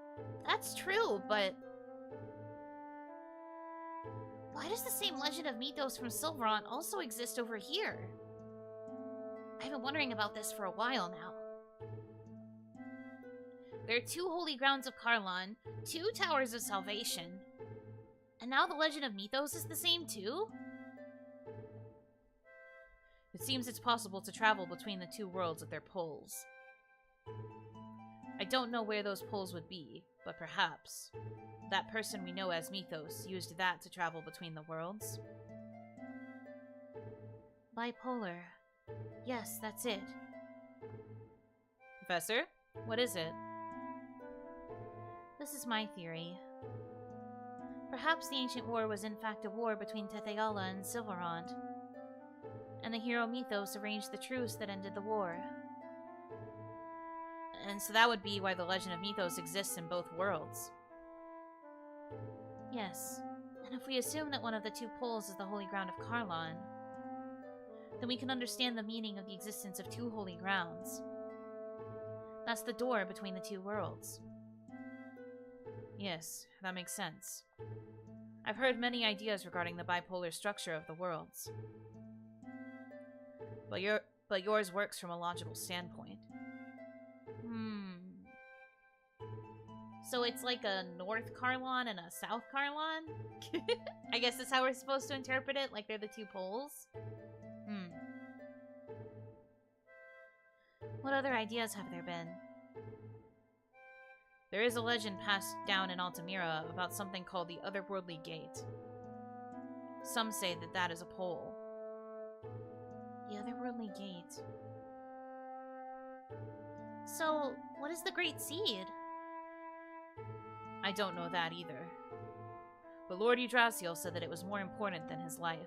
S7: That's true, but... why does the same legend of Mythos from Silverant also exist over here? I've been wondering about this for a while now. There are 2 holy grounds of Karlan, 2 towers of salvation, and now the legend of Mythos is the same too?
S13: It seems it's possible to travel between the 2 worlds at their poles. I don't know where those poles would be, but perhaps that person we know as Mythos used that to travel between the worlds.
S7: Bipolar. Yes, that's it.
S13: Professor, what is it?
S7: This is my theory. Perhaps the ancient war was in fact a war between Tethe'alla and Silverant, and the hero Mythos arranged the truce that ended the war.
S13: And so that would be why the legend of Mythos exists in both worlds.
S7: Yes, and if we assume that one of the 2 poles is the holy ground of Karlan, then we can understand the meaning of the existence of 2 holy grounds. That's the door between the 2 worlds.
S13: Yes, that makes sense. I've heard many ideas regarding the bipolar structure of the worlds. But yours works from a logical standpoint.
S1: So it's like a North Karlan and a South Karlan? I guess that's how we're supposed to interpret it, like they're the 2 poles?
S7: What other ideas have there been?
S13: There is a legend passed down in Altamira about something called the Otherworldly Gate. Some say that that is a pole.
S7: The Otherworldly Gate. So, what is the Great Seed?
S13: I don't know that either. But Lord Yggdrasil said that it was more important than his life.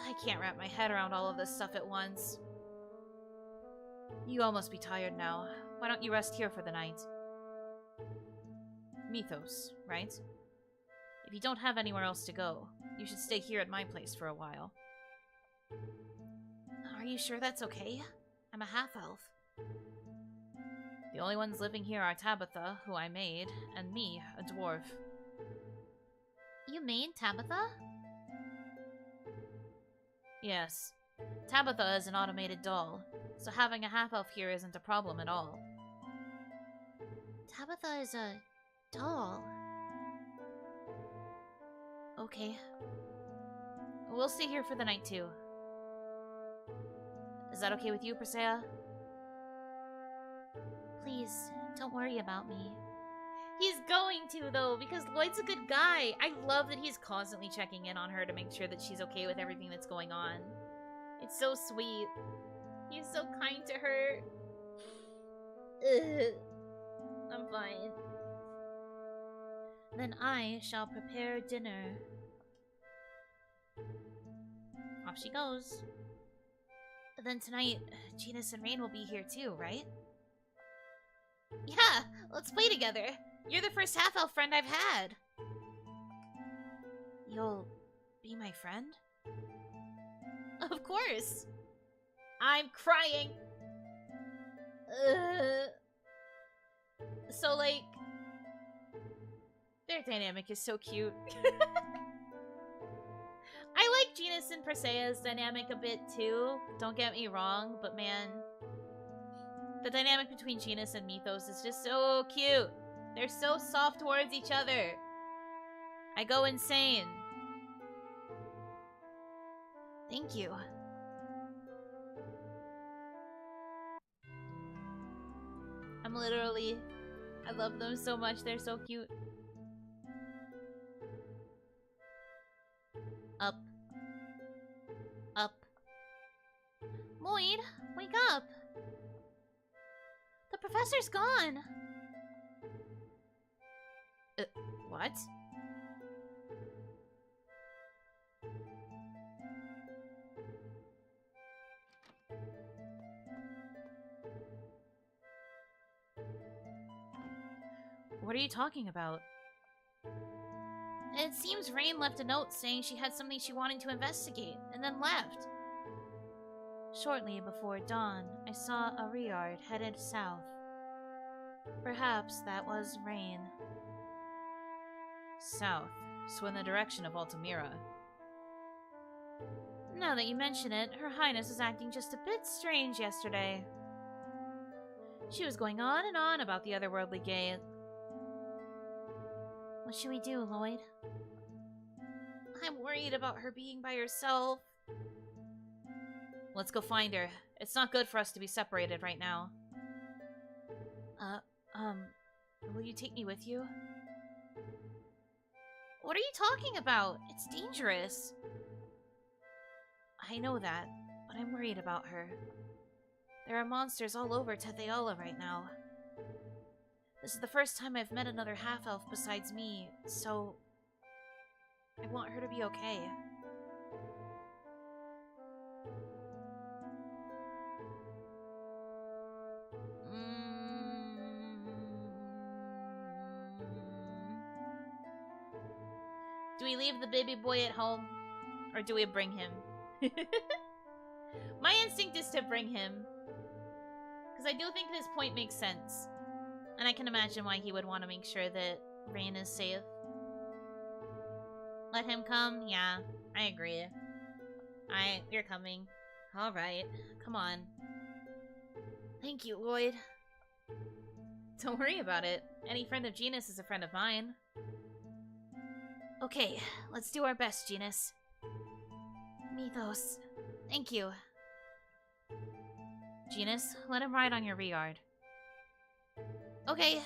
S13: I can't wrap my head around all of this stuff at once. You all must be tired now. Why don't you rest here for the night? Mythos, right? If you don't have anywhere else to go, you should stay here at my place for a while.
S7: Are you sure that's okay? I'm a half-elf.
S13: The only ones living here are Tabitha, who I made, and me, a dwarf.
S7: You made Tabitha?
S13: Yes. Tabitha is an automated doll, so having a half-elf here isn't a problem at all.
S7: Tabitha is a doll.
S13: Okay. We'll stay here for the night, too. Is that okay with you, Persea?
S7: Please, don't worry about me.
S1: He's going to, though, because Lloyd's a good guy. I love that he's constantly checking in on her to make sure that she's okay with everything that's going on. It's so sweet. He's so kind to her. Ugh. I'm fine.
S7: Then I shall prepare dinner.
S13: Off she goes.
S7: Then tonight, Genus and Rain will be here too, right?
S1: Yeah, let's play together. You're the first half-elf friend I've had.
S7: You'll be my friend?
S1: Of course. I'm crying. So, like,
S13: their dynamic is so cute.
S1: I like Genus and Persea's dynamic a bit too. Don't get me wrong, but man, the dynamic between Genus and Mythos is just so cute. They're so soft towards each other. I go insane.
S7: Thank you.
S1: I love them so much. They're so cute.
S7: Up. Up. Lloyd, wake up. The professor's gone.
S13: What? What are you talking about?
S7: It seems Rain left a note saying she had something she wanted to investigate, and then left. Shortly before dawn, I saw a Riard headed south. Perhaps that was Rain.
S13: South, so in the direction of Altamira.
S7: Now that you mention it, Her Highness was acting just a bit strange yesterday.
S13: She was going on and on about the Otherworldly Gate.
S7: What should we do, Lloyd?
S1: I'm worried about her being by herself.
S13: Let's go find her. It's not good for us to be separated right now. Will you take me with you?
S1: What are you talking about? It's dangerous.
S13: I know that, but I'm worried about her. There are monsters all over Tetheola right now. This is the first time I've met another half-elf besides me, so I want her to be okay.
S1: Do we leave the baby boy at home? Or do we bring him? My instinct is to bring him. Because I do think this point makes sense. And I can imagine why he would want to make sure that Rain is safe. Let him come? Yeah, I agree. You're coming. Alright, come on.
S7: Thank you, Lloyd.
S1: Don't worry about it. Any friend of Genus is a friend of mine.
S7: Okay, let's do our best, Genus. Mythos, thank you.
S13: Genus, let him ride on your Riard. Okay.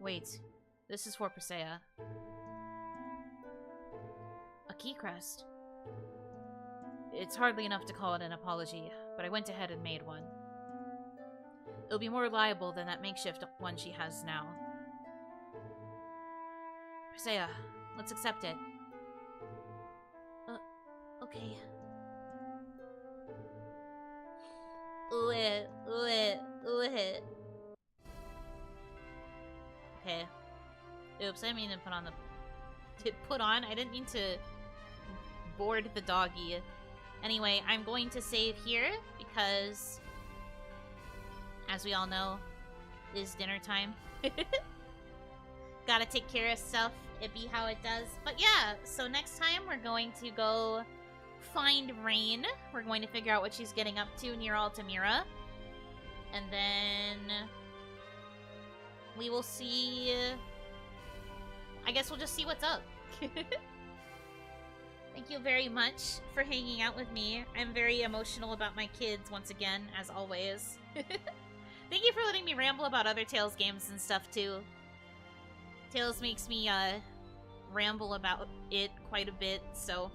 S13: Wait, this is for Presea. A key crest. It's hardly enough to call it an apology, but I went ahead and made one. It'll be more reliable than that makeshift one she has now. Presea, let's accept it.
S7: Okay.
S13: Okay. Oops, I didn't mean to put on the... I didn't mean to board the doggy. Anyway, I'm going to save here because, as we all know, it is dinner time. Gotta take care of stuff. It be how it does. But yeah, so next time we're going to go find Rain. We're going to figure out what she's getting up to near Altamira. And then we will see... I guess we'll just see what's up. Thank you very much for hanging out with me. I'm very emotional about my kids once again, as always. Thank you for letting me ramble about other Tales games and stuff, too. Tales makes me, ramble about it quite a bit, so...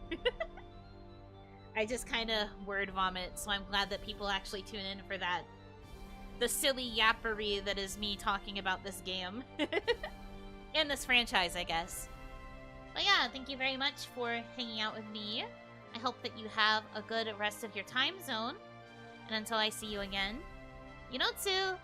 S13: I just kind of word vomit, so I'm glad that people actually tune in for that. The silly yappery that is me talking about this game. And this franchise, I guess. But yeah, thank you very much for hanging out with me. I hope that you have a good rest of your time zone. And until I see you again, Yunotsu!